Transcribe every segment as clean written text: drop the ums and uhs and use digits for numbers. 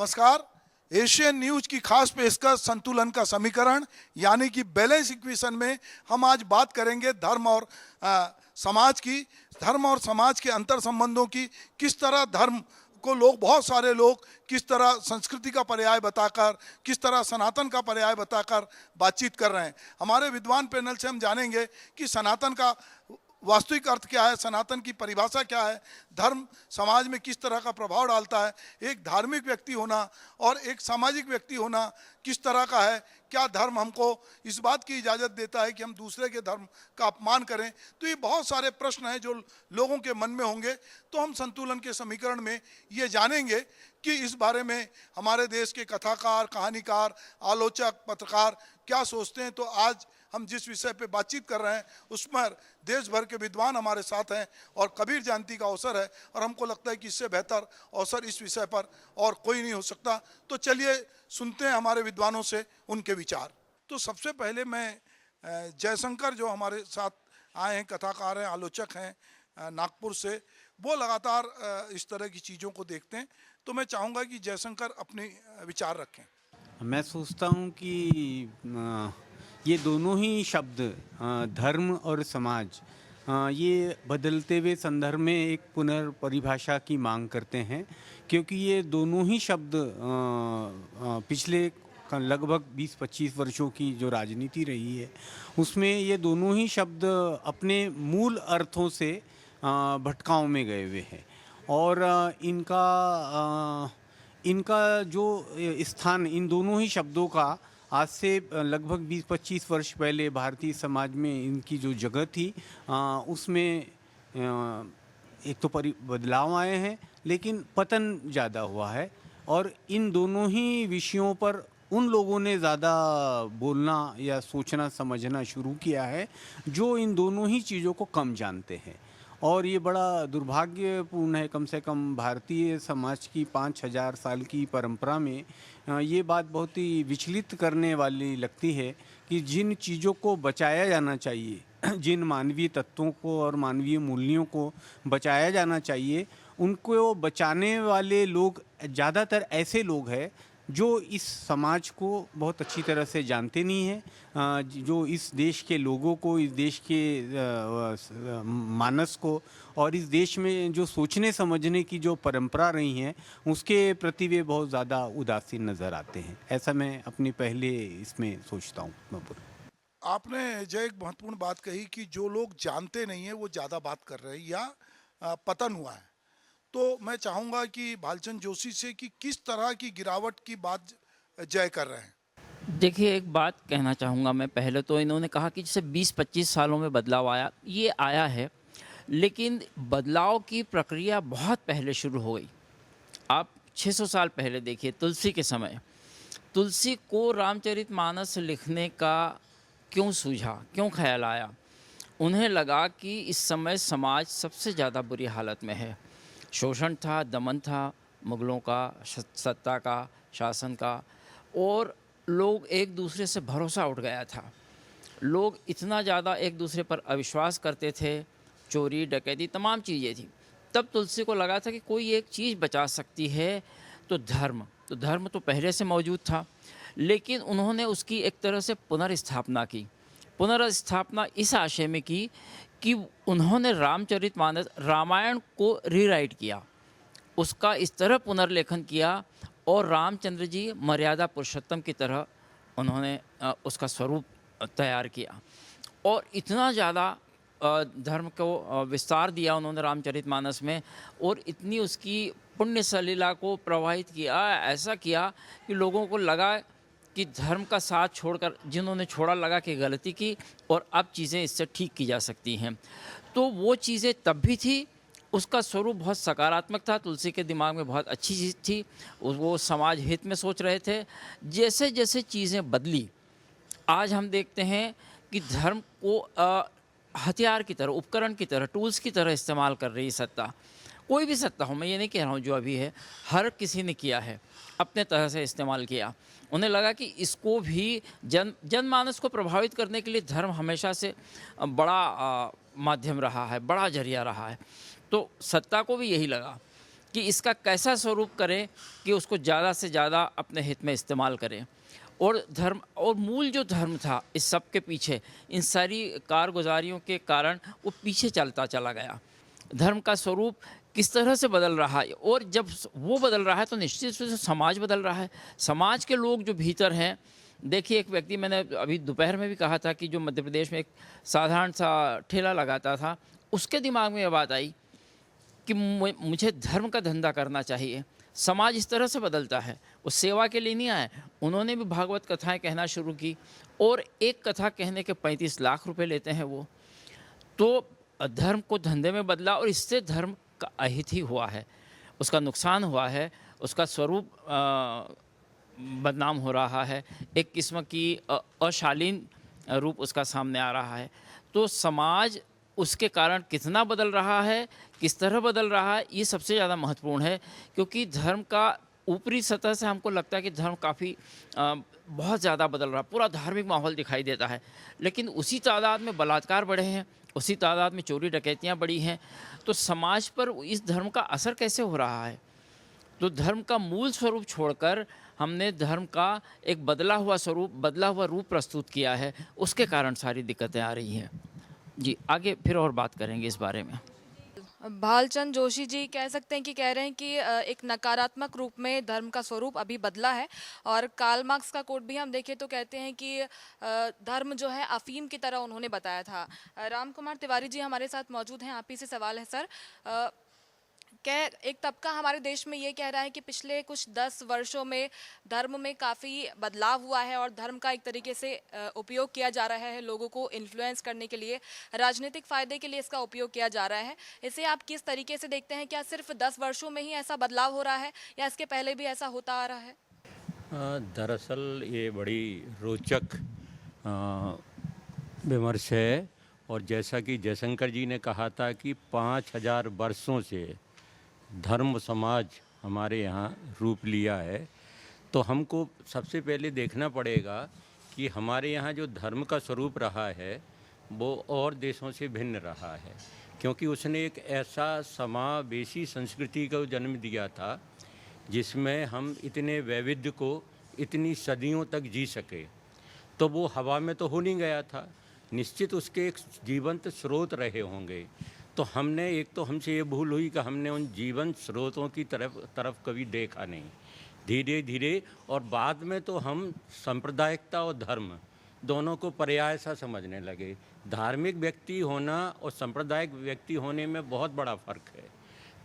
नमस्कार। Asian news की खास पेशकश संतुलन का समीकरण यानी कि बैलेंस इक्वेशन में हम आज बात करेंगे धर्म और समाज की। धर्म और समाज के अंतर संबंधों की, किस तरह धर्म को लोग, बहुत सारे लोग किस तरह संस्कृति का पर्याय बताकर, किस तरह सनातन का पर्याय बताकर बातचीत कर रहे हैं। हमारे विद्वान पैनल से हम जानेंगे कि सनातन का वास्तविक अर्थ क्या है, सनातन की परिभाषा क्या है, धर्म समाज में किस तरह का प्रभाव डालता है, एक धार्मिक व्यक्ति होना और एक सामाजिक व्यक्ति होना किस तरह का है, क्या धर्म हमको इस बात की इजाज़त देता है कि हम दूसरे के धर्म का अपमान करें। तो ये बहुत सारे प्रश्न हैं जो लोगों के मन में होंगे। तो हम संतुलन के समीकरण में ये जानेंगे कि इस बारे में हमारे देश के कथाकार, कहानीकार, आलोचक, पत्रकार क्या सोचते हैं। तो आज हम जिस विषय पे बातचीत कर रहे हैं उस पर देश भर के विद्वान हमारे साथ हैं और कबीर जयंती का अवसर है और हमको लगता है कि इससे बेहतर अवसर इस विषय पर और कोई नहीं हो सकता। तो चलिए सुनते हैं हमारे विद्वानों से उनके विचार। तो सबसे पहले मैं जयशंकर जो हमारे साथ आए हैं, कथाकार हैं, आलोचक हैं नागपुर से, वो लगातार इस तरह की चीज़ों को देखते हैं। तो मैं चाहूँगा कि जयशंकर अपने विचार रखें। मैं सोचता हूँ कि ये दोनों ही शब्द धर्म और समाज ये बदलते हुए संदर्भ में एक पुनर्परिभाषा की मांग करते हैं, क्योंकि ये दोनों ही शब्द पिछले लगभग 20-25 वर्षों की जो राजनीति रही है उसमें ये दोनों ही शब्द अपने मूल अर्थों से भटकाव में गए हुए हैं और इनका जो स्थान इन दोनों ही शब्दों का आज से लगभग 20-25 वर्ष पहले भारतीय समाज में इनकी जो जगह थी उसमें एक तो बदलाव आए हैं, लेकिन पतन ज़्यादा हुआ है। और इन दोनों ही विषयों पर उन लोगों ने ज़्यादा बोलना या सोचना समझना शुरू किया है जो इन दोनों ही चीज़ों को कम जानते हैं। और ये बड़ा दुर्भाग्यपूर्ण है, कम से कम भारतीय समाज की 5000 साल की परंपरा में ये बात बहुत ही विचलित करने वाली लगती है कि जिन चीज़ों को बचाया जाना चाहिए, जिन मानवीय तत्वों को और मानवीय मूल्यों को बचाया जाना चाहिए, उनको बचाने वाले लोग ज़्यादातर ऐसे लोग हैं जो इस समाज को बहुत अच्छी तरह से जानते नहीं हैं, जो इस देश के लोगों को, इस देश के मानस को और इस देश में जो सोचने समझने की जो परंपरा रही है उसके प्रति वे बहुत ज़्यादा उदासीन नज़र आते हैं। ऐसा मैं अपनी पहले इसमें सोचता हूँ। आपने जय एक महत्वपूर्ण बात कही कि जो लोग जानते नहीं हैं वो ज़्यादा बात कर रहे हैं या पतन हुआ है। तो मैं चाहूँगा कि भालचंद जोशी से कि किस तरह की गिरावट की बात जय कर रहे हैं। देखिए, एक बात कहना चाहूँगा मैं। पहले तो इन्होंने कहा कि जैसे 20-25 सालों में बदलाव आया, ये आया है, लेकिन बदलाव की प्रक्रिया बहुत पहले शुरू हो गई। आप 600 साल पहले देखिए, तुलसी के समय, तुलसी को रामचरितमानस लिखने का क्यों सूझा, क्यों ख्याल आया? उन्हें लगा कि इस समय समाज सबसे ज़्यादा बुरी हालत में है। शोषण था, दमन था, मुग़लों का, सत्ता का, शासन का, और लोग एक दूसरे से भरोसा उठ गया था। लोग इतना ज़्यादा एक दूसरे पर अविश्वास करते थे, चोरी डकैती तमाम चीज़ें थी। तब तुलसी को लगा था कि कोई एक चीज़ बचा सकती है, तो धर्म। तो धर्म तो पहले से मौजूद था, लेकिन उन्होंने उसकी एक तरह से पुनर्स्थापना की। पुनर्स्थापना इस आशय में की कि उन्होंने रामचरितमानस, रामायण को रीराइट किया, उसका इस तरह पुनर्लेखन किया और रामचंद्र जी मर्यादा पुरुषोत्तम की तरह उन्होंने उसका स्वरूप तैयार किया और इतना ज़्यादा धर्म को विस्तार दिया उन्होंने रामचरितमानस में और इतनी उसकी पुण्य सलीला को प्रवाहित किया, ऐसा किया कि लोगों को लगा कि धर्म का साथ छोड़कर जिन्होंने छोड़ा, लगा कि गलती की और अब चीज़ें इससे ठीक की जा सकती हैं। तो वो चीज़ें तब भी थी, उसका स्वरूप बहुत सकारात्मक था, तुलसी के दिमाग में बहुत अच्छी चीज़ थी, वो समाज हित में सोच रहे थे। जैसे जैसे चीज़ें बदली, आज हम देखते हैं कि धर्म को हथियार की तरह, उपकरण की तरह, टूल्स की तरह इस्तेमाल कर रही सत्ता। कोई भी सत्ता हो, मैं ये नहीं कह रहा हूँ जो अभी है, हर किसी ने किया है, अपने तरह से इस्तेमाल किया। उन्हें लगा कि इसको भी जनमानस को प्रभावित करने के लिए धर्म हमेशा से बड़ा माध्यम रहा है, बड़ा जरिया रहा है। तो सत्ता को भी यही लगा कि इसका कैसा स्वरूप करें कि उसको ज़्यादा से ज़्यादा अपने हित में इस्तेमाल करें। और धर्म और मूल जो धर्म था इस सब के पीछे, इन सारी कारगुजारियों के कारण वो पीछे चलता चला गया। धर्म का स्वरूप किस तरह से बदल रहा है, और जब वो बदल रहा है तो निश्चित रूप से समाज बदल रहा है। समाज के लोग जो भीतर हैं, देखिए एक व्यक्ति, मैंने अभी दोपहर में भी कहा था कि जो मध्य प्रदेश में एक साधारण सा ठेला लगाता था, उसके दिमाग में ये बात आई कि मुझे धर्म का धंधा करना चाहिए। समाज इस तरह से बदलता है। वो सेवा के लिए नहीं आए, उन्होंने भी भागवत कथाएं कहना शुरू की, और एक कथा कहने के 35 लाख रुपए लेते हैं वो। तो धर्म को धंधे में बदला, और इससे धर्म का अहित ही हुआ है, उसका नुकसान हुआ है, उसका स्वरूप बदनाम हो रहा है, एक किस्म की अशालीन रूप उसका सामने आ रहा है। तो समाज उसके कारण कितना बदल रहा है, किस तरह बदल रहा है, ये सबसे ज़्यादा महत्वपूर्ण है। क्योंकि धर्म का ऊपरी सतह से हमको लगता है कि धर्म काफ़ी बहुत ज़्यादा बदल रहा है, पूरा धार्मिक माहौल दिखाई देता है, लेकिन उसी तादाद में बलात्कार बढ़े हैं, उसी तादाद में चोरी डकैतियाँ बढ़ी हैं। तो समाज पर इस धर्म का असर कैसे हो रहा है? तो धर्म का मूल स्वरूप छोड़कर हमने धर्म का एक बदला हुआ स्वरूप, बदला हुआ रूप प्रस्तुत किया है, उसके कारण सारी दिक्कतें आ रही हैं। जी, आगे फिर और बात करेंगे इस बारे में। भालचंद जोशी जी कह सकते हैं कि कह रहे हैं कि एक नकारात्मक रूप में धर्म का स्वरूप अभी बदला है। और कार्ल मार्क्स का कोट भी हम देखें तो कहते हैं कि धर्म जो है अफीम की तरह उन्होंने बताया था। राम कुमार तिवारी जी हमारे साथ मौजूद हैं। आप ही से सवाल है सर, एक तबका हमारे देश में ये कह रहा है कि पिछले कुछ 10 वर्षों में धर्म में काफ़ी बदलाव हुआ है, और धर्म का एक तरीके से उपयोग किया जा रहा है, लोगों को इन्फ्लुएंस करने के लिए, राजनीतिक फ़ायदे के लिए इसका उपयोग किया जा रहा है। इसे आप किस तरीके से देखते हैं? क्या सिर्फ 10 वर्षों में ही ऐसा बदलाव हो रहा है, या इसके पहले भी ऐसा होता आ रहा है? दरअसल ये बड़ी रोचक विमर्श है। और जैसा कि जयशंकर जी ने कहा था कि 5000 वर्षों से धर्म समाज हमारे यहाँ रूप लिया है, तो हमको सबसे पहले देखना पड़ेगा कि हमारे यहाँ जो धर्म का स्वरूप रहा है वो और देशों से भिन्न रहा है, क्योंकि उसने एक ऐसा समावेशी संस्कृति को जन्म दिया था जिसमें हम इतने वैविध्य को इतनी सदियों तक जी सके। तो वो हवा में तो हो नहीं गया था, निश्चित उसके एक जीवंत स्रोत रहे होंगे। तो हमने, एक तो हमसे ये भूल हुई कि हमने उन जीवन स्रोतों की तरफ कभी देखा नहीं, धीरे धीरे। और बाद में तो हम सांप्रदायिकता और धर्म दोनों को पर्याय सा समझने लगे। धार्मिक व्यक्ति होना और सांप्रदायिक व्यक्ति होने में बहुत बड़ा फ़र्क है।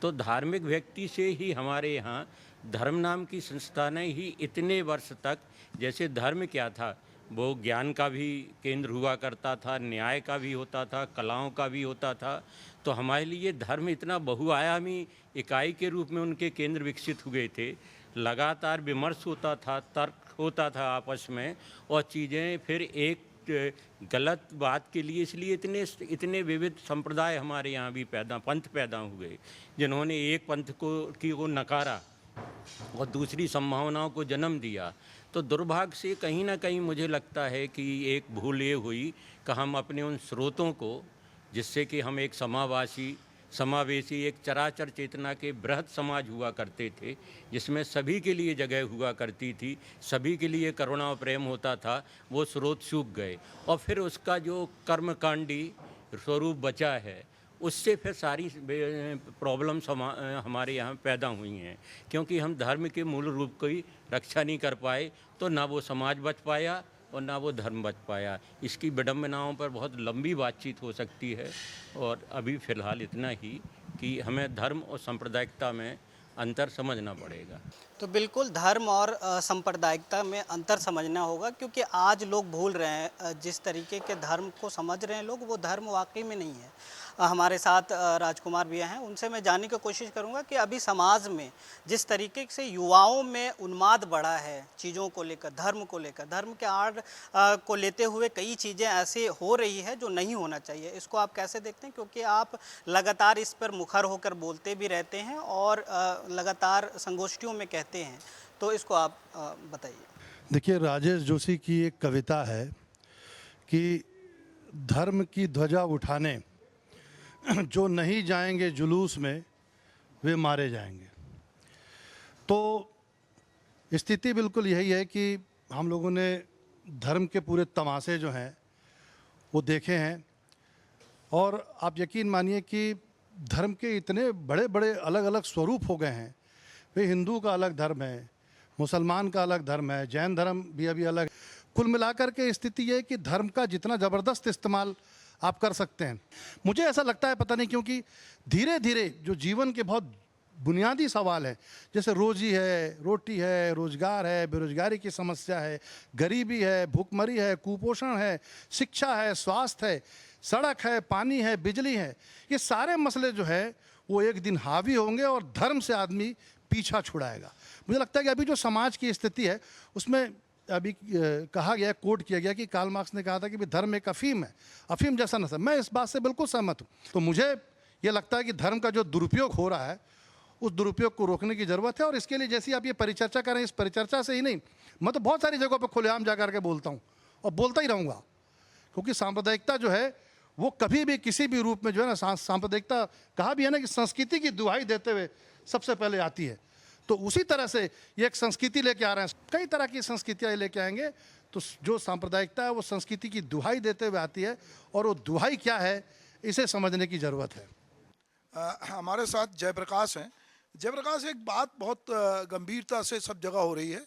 तो धार्मिक व्यक्ति से ही हमारे यहाँ धर्म नाम की संस्थानें ही इतने वर्ष तक, जैसे धर्म क्या था, वो ज्ञान का भी केंद्र हुआ करता था, न्याय का भी होता था, कलाओं का भी होता था। तो हमारे लिए धर्म इतना बहुआयामी इकाई के रूप में उनके केंद्र विकसित हुए थे। लगातार विमर्श होता था, तर्क होता था आपस में, और चीज़ें फिर एक गलत बात के लिए, इसलिए इतने विविध संप्रदाय हमारे यहाँ भी पंथ पैदा हुए, जिन्होंने एक पंथ को नकारा और दूसरी संभावनाओं को जन्म दिया। तो दुर्भाग्य से कहीं ना कहीं मुझे लगता है कि एक भूल ये हुई कि हम अपने उन स्रोतों को, जिससे कि हम एक समावेशी एक चराचर चेतना के बृहद समाज हुआ करते थे, जिसमें सभी के लिए जगह हुआ करती थी, सभी के लिए करुणा और प्रेम होता था, वो स्रोत सूख गए। और फिर उसका जो कर्मकांडी स्वरूप बचा है, उससे फिर सारी प्रॉब्लम्स हमारे यहाँ पैदा हुई हैं, क्योंकि हम धर्म के मूल रूप की रक्षा नहीं कर पाए। तो ना वो समाज बच पाया और ना वो धर्म बच पाया। इसकी विडंबनाओं पर बहुत लंबी बातचीत हो सकती है, और अभी फ़िलहाल इतना ही कि हमें धर्म और सांप्रदायिकता में अंतर समझना पड़ेगा। तो बिल्कुल धर्म और सांप्रदायिकता में अंतर समझना होगा, क्योंकि आज लोग भूल रहे हैं जिस तरीके के धर्म को समझ रहे हैं लोग, वो धर्म वाकई में नहीं है। हमारे साथ राजकुमार भैया हैं, उनसे मैं जानने की कोशिश करूंगा कि अभी समाज में जिस तरीके से युवाओं में उन्माद बढ़ा है चीज़ों को लेकर, धर्म को लेकर, धर्म के आड़ को लेते हुए कई चीज़ें ऐसे हो रही है जो नहीं होना चाहिए। इसको आप कैसे देखते हैं? क्योंकि आप लगातार इस पर मुखर होकर बोलते भी रहते हैं और लगातार संगोष्ठियों में कहते हैं, तो इसको आप बताइए। देखिए, राजेश जोशी की एक कविता है कि धर्म की ध्वजा उठाने जो नहीं जाएंगे जुलूस में वे मारे जाएंगे। तो स्थिति बिल्कुल यही है कि हम लोगों ने धर्म के पूरे तमाशे जो हैं वो देखे हैं, और आप यकीन मानिए कि धर्म के इतने बड़े बड़े अलग अलग स्वरूप हो गए हैं। भाई हिंदू का अलग धर्म है, मुसलमान का अलग धर्म है, जैन धर्म भी अभी अलग। कुल मिलाकर के स्थिति ये है कि धर्म का जितना ज़बरदस्त इस्तेमाल आप कर सकते हैं, मुझे ऐसा लगता है पता नहीं क्योंकि धीरे धीरे जो जीवन के बहुत बुनियादी सवाल है, जैसे रोजी है, रोटी है, रोजगार है, बेरोजगारी की समस्या है, गरीबी है, भूखमरी है, कुपोषण है, शिक्षा है, स्वास्थ्य है, सड़क है, पानी है, बिजली है, ये सारे मसले जो है वो एक दिन हावी होंगे और धर्म से आदमी पीछा छुड़ाएगा। मुझे लगता है कि अभी जो समाज की स्थिति है उसमें अभी कहा गया, कोट किया गया कि कार्ल मार्क्स ने कहा था कि भाई धर्म एक अफीम है, अफीम जैसा नशा। मैं इस बात से बिल्कुल सहमत हूँ। तो मुझे ये लगता है कि धर्म का जो दुरुपयोग हो रहा है उस दुरुपयोग को रोकने की ज़रूरत है, और इसके लिए जैसी आप ये परिचर्चा करें, इस परिचर्चा से ही नहीं, मैं तो बहुत सारी जगहों पर खुलेआम जा कर के बोलता हूँ और बोलता ही रहूँगा, क्योंकि सांप्रदायिकता जो है वो कभी भी किसी भी रूप में जो है ना, सांप्रदायिकता कहा भी है ना कि संस्कृति की दुहाई देते हुए सबसे पहले आती है। तो उसी तरह से ये एक संस्कृति लेके आ रहे हैं, कई तरह की संस्कृतियाँ लेके आएंगे। तो जो सांप्रदायिकता है वो संस्कृति की दुहाई देते हुए आती है, और वो दुहाई क्या है इसे समझने की ज़रूरत है। हमारे साथ जयप्रकाश हैं। जयप्रकाश, एक बात बहुत गंभीरता से सब जगह हो रही है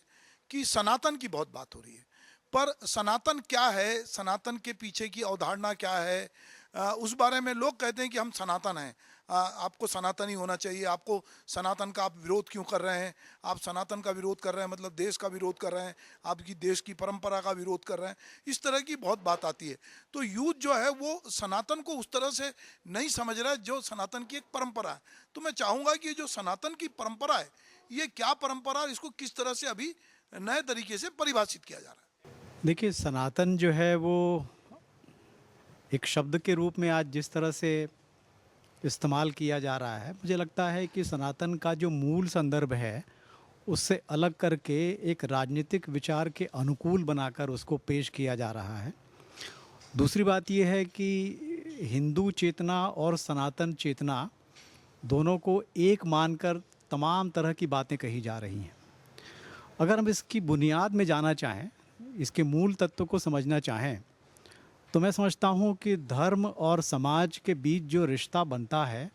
कि सनातन की बहुत बात हो रही है, पर सनातन क्या है, सनातन के पीछे की अवधारणा क्या है, उस बारे में लोग कहते हैं कि हम सनातन हैं, आपको सनातन ही होना चाहिए, आपको सनातन का आप विरोध क्यों कर रहे हैं, आप सनातन का विरोध कर रहे हैं मतलब देश का विरोध कर रहे हैं, आपकी देश की परंपरा का विरोध कर रहे हैं, इस तरह की बहुत बात आती है। तो यूथ जो है वो सनातन को उस तरह से नहीं समझ रहा है जो सनातन की एक परंपरा है। तो मैं चाहूँगा कि जो सनातन की परंपरा है ये क्या परंपरा है, इसको किस तरह से अभी नए तरीके से परिभाषित किया जा रहा है। देखिए, सनातन जो है वो एक शब्द के रूप में आज जिस तरह से इस्तेमाल किया जा रहा है, मुझे लगता है कि सनातन का जो मूल संदर्भ है उससे अलग करके एक राजनीतिक विचार के अनुकूल बनाकर उसको पेश किया जा रहा है। दूसरी बात यह है कि हिंदू चेतना और सनातन चेतना दोनों को एक मानकर तमाम तरह की बातें कही जा रही हैं। अगर हम इसकी बुनियाद में जाना चाहें, इसके मूल तत्व को समझना चाहें, तो मैं समझता हूँ कि धर्म और समाज के बीच जो रिश्ता बनता है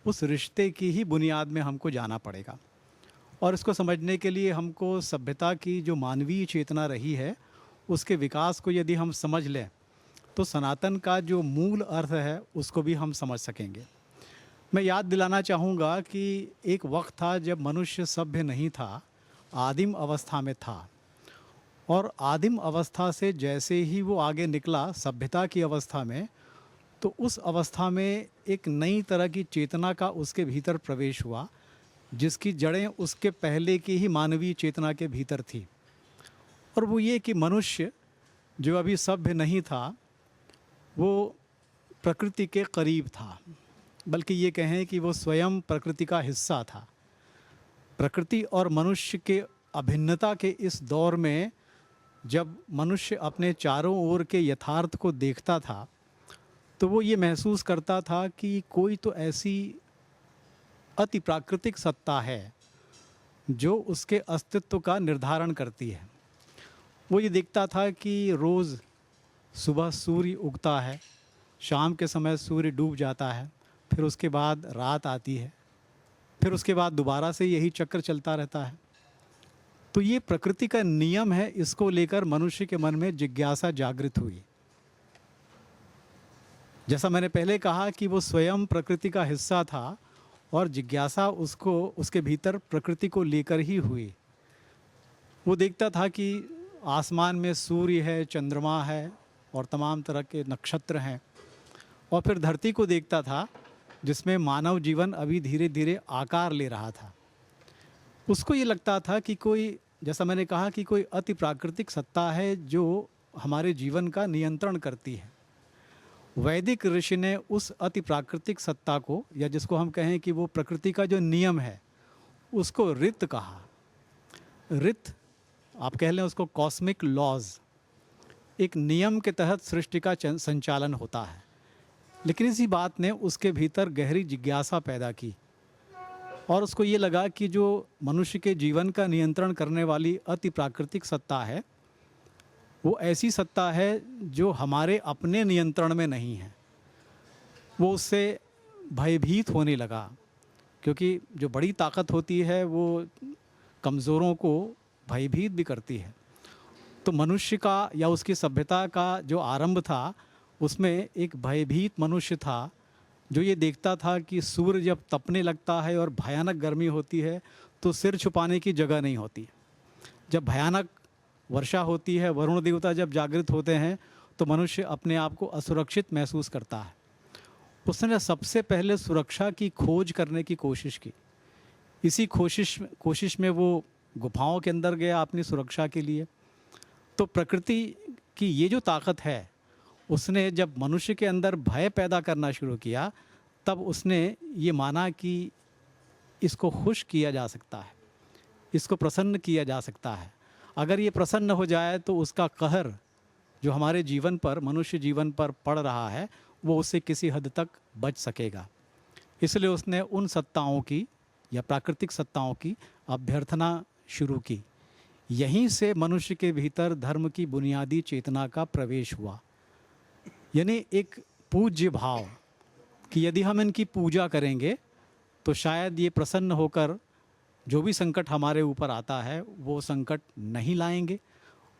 उस रिश्ते की ही बुनियाद में हमको जाना पड़ेगा, और इसको समझने के लिए हमको सभ्यता की जो मानवीय चेतना रही है उसके विकास को यदि हम समझ लें तो सनातन का जो मूल अर्थ है उसको भी हम समझ सकेंगे। मैं याद दिलाना चाहूँगा कि एक वक्त था जब मनुष्य सभ्य नहीं था, आदिम अवस्था में था, और आदिम अवस्था से जैसे ही वो आगे निकला सभ्यता की अवस्था में, तो उस अवस्था में एक नई तरह की चेतना का उसके भीतर प्रवेश हुआ जिसकी जड़ें उसके पहले की ही मानवीय चेतना के भीतर थी। और वो ये कि मनुष्य जो अभी सभ्य नहीं था वो प्रकृति के करीब था, बल्कि ये कहें कि वो स्वयं प्रकृति का हिस्सा था। प्रकृति और मनुष्य के अभिन्नता के इस दौर में जब मनुष्य अपने चारों ओर के यथार्थ को देखता था तो वो ये महसूस करता था कि कोई तो ऐसी अति प्राकृतिक सत्ता है जो उसके अस्तित्व का निर्धारण करती है। वो ये देखता था कि रोज़ सुबह सूर्य उगता है, शाम के समय सूर्य डूब जाता है, फिर उसके बाद रात आती है, फिर उसके बाद दोबारा से यही चक्र चलता रहता है। तो ये प्रकृति का नियम है, इसको लेकर मनुष्य के मन में जिज्ञासा जागृत हुई। जैसा मैंने पहले कहा कि वो स्वयं प्रकृति का हिस्सा था और जिज्ञासा उसको उसके भीतर प्रकृति को लेकर ही हुई। वो देखता था कि आसमान में सूर्य है, चंद्रमा है और तमाम तरह के नक्षत्र हैं, और फिर धरती को देखता था जिसमें मानव जीवन अभी धीरे धीरे आकार ले रहा था। उसको ये लगता था कि कोई, जैसा मैंने कहा, कि कोई अति प्राकृतिक सत्ता है जो हमारे जीवन का नियंत्रण करती है। वैदिक ऋषि ने उस अति प्राकृतिक सत्ता को, या जिसको हम कहें कि वो प्रकृति का जो नियम है, उसको ऋत कहा। ऋत आप कह लें उसको कॉस्मिक लॉज। एक नियम के तहत सृष्टि का संचालन होता है, लेकिन इसी बात ने उसके भीतर गहरी जिज्ञासा पैदा की और उसको ये लगा कि जो मनुष्य के जीवन का नियंत्रण करने वाली अति प्राकृतिक सत्ता है, वो ऐसी सत्ता है जो हमारे अपने नियंत्रण में नहीं है। वो उससे भयभीत होने लगा, क्योंकि जो बड़ी ताकत होती है वो कमज़ोरों को भयभीत भी करती है। तो मनुष्य का या उसकी सभ्यता का जो आरंभ था, उसमें एक भयभीत मनुष्य था जो ये देखता था कि सूर्य जब तपने लगता है और भयानक गर्मी होती है तो सिर छुपाने की जगह नहीं होती। जब भयानक वर्षा होती है, वरुण देवता जब जागृत होते हैं तो मनुष्य अपने आप को असुरक्षित महसूस करता है। उसने सबसे पहले सुरक्षा की खोज करने की कोशिश की। इसी कोशिश में वो गुफाओं के अंदर गया अपनी सुरक्षा के लिए। तो प्रकृति की ये जो ताकत है, उसने जब मनुष्य के अंदर भय पैदा करना शुरू किया, तब उसने ये माना कि इसको खुश किया जा सकता है, इसको प्रसन्न किया जा सकता है। अगर ये प्रसन्न हो जाए तो उसका कहर जो हमारे जीवन पर, मनुष्य जीवन पर पड़ रहा है, वो उससे किसी हद तक बच सकेगा। इसलिए उसने उन सत्ताओं की या प्राकृतिक सत्ताओं की अभ्यर्थना शुरू की। यहीं से मनुष्य के भीतर धर्म की बुनियादी चेतना का प्रवेश हुआ, यानी एक पूज्य भाव कि यदि हम इनकी पूजा करेंगे तो शायद ये प्रसन्न होकर जो भी संकट हमारे ऊपर आता है वो संकट नहीं लाएंगे,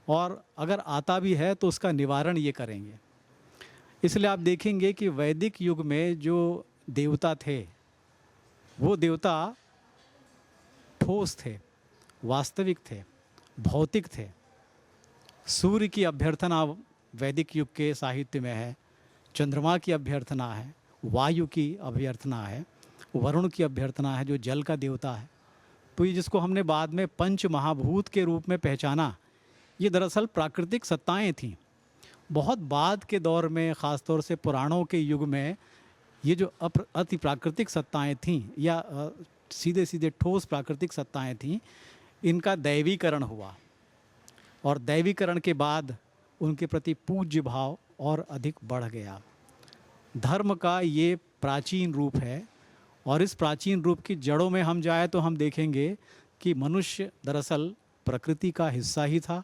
और अगर आता भी है तो उसका निवारण ये करेंगे। इसलिए आप देखेंगे कि वैदिक युग में जो देवता थे, वो देवता ठोस थे, वास्तविक थे, भौतिक थे। सूर्य की अभ्यर्थना वैदिक युग के साहित्य में है, चंद्रमा की अभ्यर्थना है, वायु की अभ्यर्थना है, वरुण की अभ्यर्थना है जो जल का देवता है। तो ये जिसको हमने बाद में पंच महाभूत के रूप में पहचाना, ये दरअसल प्राकृतिक सत्ताएं थीं। बहुत बाद के दौर में, ख़ासतौर से पुराणों के युग में, ये जो अति प्राकृतिक सत्ताएं थीं या सीधे सीधे ठोस प्राकृतिक सत्ताएं थीं, इनका दैवीकरण हुआ, और दैवीकरण के बाद उनके प्रति पूज्य भाव और अधिक बढ़ गया। धर्म का ये प्राचीन रूप है, और इस प्राचीन रूप की जड़ों में हम जाए तो हम देखेंगे कि मनुष्य दरअसल प्रकृति का हिस्सा ही था,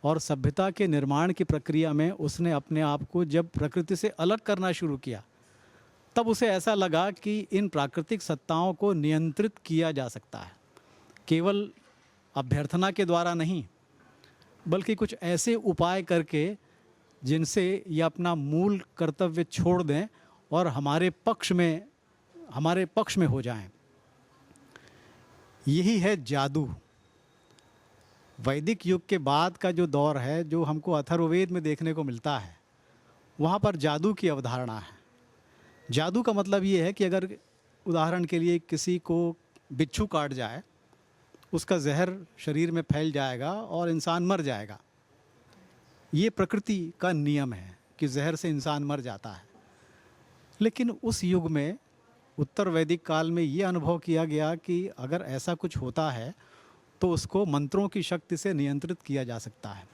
और सभ्यता के निर्माण की प्रक्रिया में उसने अपने आप को जब प्रकृति से अलग करना शुरू किया, तब उसे ऐसा लगा कि इन प्राकृतिक सत्ताओं को नियंत्रित किया जा सकता है, केवल अभ्यर्थना के द्वारा नहीं, बल्कि कुछ ऐसे उपाय करके जिनसे ये अपना मूल कर्तव्य छोड़ दें और हमारे पक्ष में हो जाएं। यही है जादू। वैदिक युग के बाद का जो दौर है, जो हमको अथर्ववेद में देखने को मिलता है, वहाँ पर जादू की अवधारणा है। जादू का मतलब ये है कि अगर उदाहरण के लिए किसी को बिच्छू काट जाए, उसका जहर शरीर में फैल जाएगा और इंसान मर जाएगा। ये प्रकृति का नियम है कि जहर से इंसान मर जाता है। लेकिन उस युग में, उत्तर वैदिक काल में, ये अनुभव किया गया कि अगर ऐसा कुछ होता है तो उसको मंत्रों की शक्ति से नियंत्रित किया जा सकता है।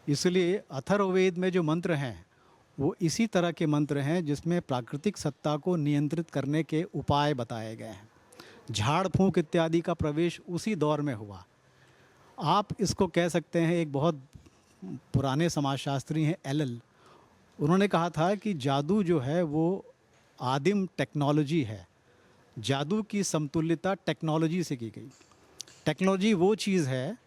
इसलिए अथर्ववेद में जो मंत्र हैं वो इसी तरह के मंत्र हैं जिसमें प्राकृतिक सत्ता को नियंत्रित करने के उपाय बताए गए हैं। झाड़ फूंक इत्यादि का प्रवेश उसी दौर में हुआ। आप इसको कह सकते हैं, एक बहुत पुराने समाजशास्त्री हैं एलल, उन्होंने कहा था कि जादू जो है वो आदिम टेक्नोलॉजी है। जादू की समतुल्यता टेक्नोलॉजी से की गई। टेक्नोलॉजी वो चीज़ है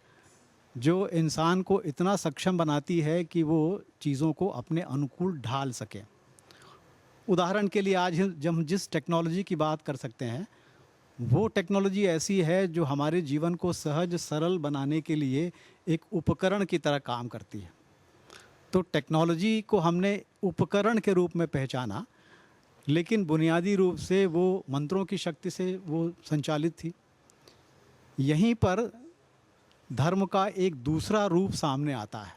जो इंसान को इतना सक्षम बनाती है कि वो चीज़ों को अपने अनुकूल ढाल सके। उदाहरण के लिए आज जब हम जिस टेक्नोलॉजी की बात कर सकते हैं, वो टेक्नोलॉजी ऐसी है जो हमारे जीवन को सहज सरल बनाने के लिए एक उपकरण की तरह काम करती है। तो टेक्नोलॉजी को हमने उपकरण के रूप में पहचाना, लेकिन बुनियादी रूप से वो मंत्रों की शक्ति से वो संचालित थी। यहीं पर धर्म का एक दूसरा रूप सामने आता है,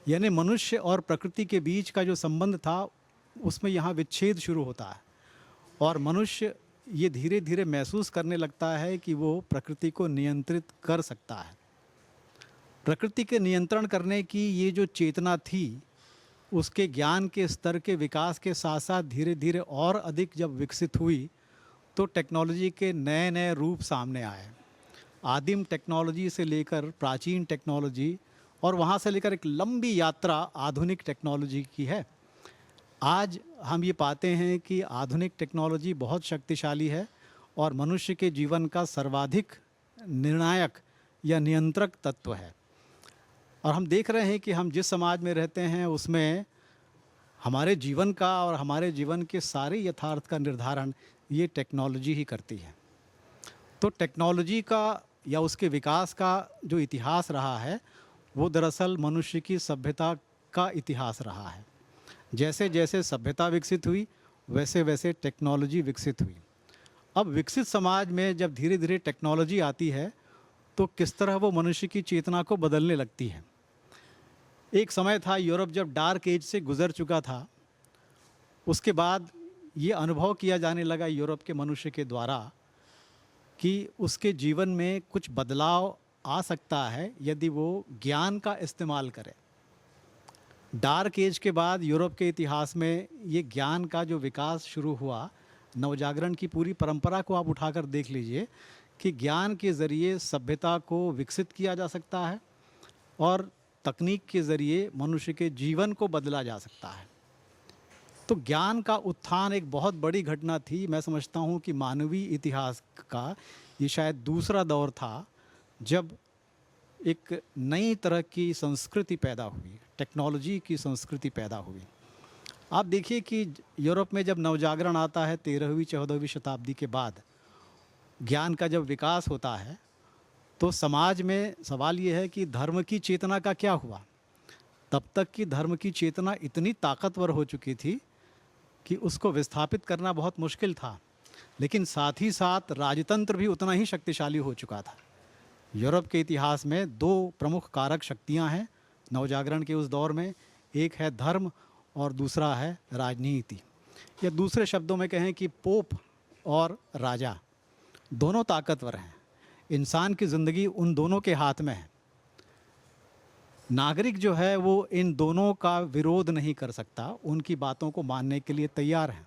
यानी मनुष्य और प्रकृति के बीच का जो संबंध था उसमें यहाँ विच्छेद शुरू होता है, और मनुष्य ये धीरे धीरे महसूस करने लगता है कि वो प्रकृति को नियंत्रित कर सकता है। प्रकृति के नियंत्रण करने की ये जो चेतना थी, उसके ज्ञान के स्तर के विकास के साथ साथ धीरे धीरे और अधिक जब विकसित हुई, तो टेक्नोलॉजी के नए नए रूप सामने आए। आदिम टेक्नोलॉजी से लेकर प्राचीन टेक्नोलॉजी और वहाँ से लेकर एक लंबी यात्रा आधुनिक टेक्नोलॉजी की है। आज हम ये पाते हैं कि आधुनिक टेक्नोलॉजी बहुत शक्तिशाली है और मनुष्य के जीवन का सर्वाधिक निर्णायक या नियंत्रक तत्व है। और हम देख रहे हैं कि हम जिस समाज में रहते हैं उसमें हमारे जीवन का और हमारे जीवन के सारे यथार्थ का निर्धारण ये टेक्नोलॉजी ही करती है। तो टेक्नोलॉजी का या उसके विकास का जो इतिहास रहा है वो दरअसल मनुष्य की सभ्यता का इतिहास रहा है। जैसे जैसे सभ्यता विकसित हुई वैसे वैसे टेक्नोलॉजी विकसित हुई। अब विकसित समाज में जब धीरे धीरे टेक्नोलॉजी आती है तो किस तरह वो मनुष्य की चेतना को बदलने लगती है। एक समय था यूरोप जब डार्क एज से गुजर चुका था, उसके बाद ये अनुभव किया जाने लगा यूरोप के मनुष्य के द्वारा कि उसके जीवन में कुछ बदलाव आ सकता है यदि वो ज्ञान का इस्तेमाल करे। डार्क एज के बाद यूरोप के इतिहास में ये ज्ञान का जो विकास शुरू हुआ, नवजागरण की पूरी परंपरा को आप उठाकर देख लीजिए कि ज्ञान के ज़रिए सभ्यता को विकसित किया जा सकता है और तकनीक के ज़रिए मनुष्य के जीवन को बदला जा सकता है। तो ज्ञान का उत्थान एक बहुत बड़ी घटना थी। मैं समझता हूँ कि मानवीय इतिहास का ये शायद दूसरा दौर था जब एक नई तरह की संस्कृति पैदा हुई, टेक्नोलॉजी की संस्कृति पैदा हुई। आप देखिए कि यूरोप में जब नवजागरण आता है 13वीं-14वीं शताब्दी के बाद, ज्ञान का जब विकास होता है तो समाज में सवाल ये है कि धर्म की चेतना का क्या हुआ। तब तक की धर्म की चेतना इतनी ताकतवर हो चुकी थी कि उसको विस्थापित करना बहुत मुश्किल था, लेकिन साथ ही साथ राजतंत्र भी उतना ही शक्तिशाली हो चुका था। यूरोप के इतिहास में 2 प्रमुख कारक शक्तियां हैं नवजागरण के उस दौर में, एक है धर्म और दूसरा है राजनीति। या दूसरे शब्दों में कहें कि पोप और राजा दोनों ताकतवर हैं। इंसान की ज़िंदगी उन दोनों के हाथ में है। नागरिक जो है वो इन दोनों का विरोध नहीं कर सकता, उनकी बातों को मानने के लिए तैयार है।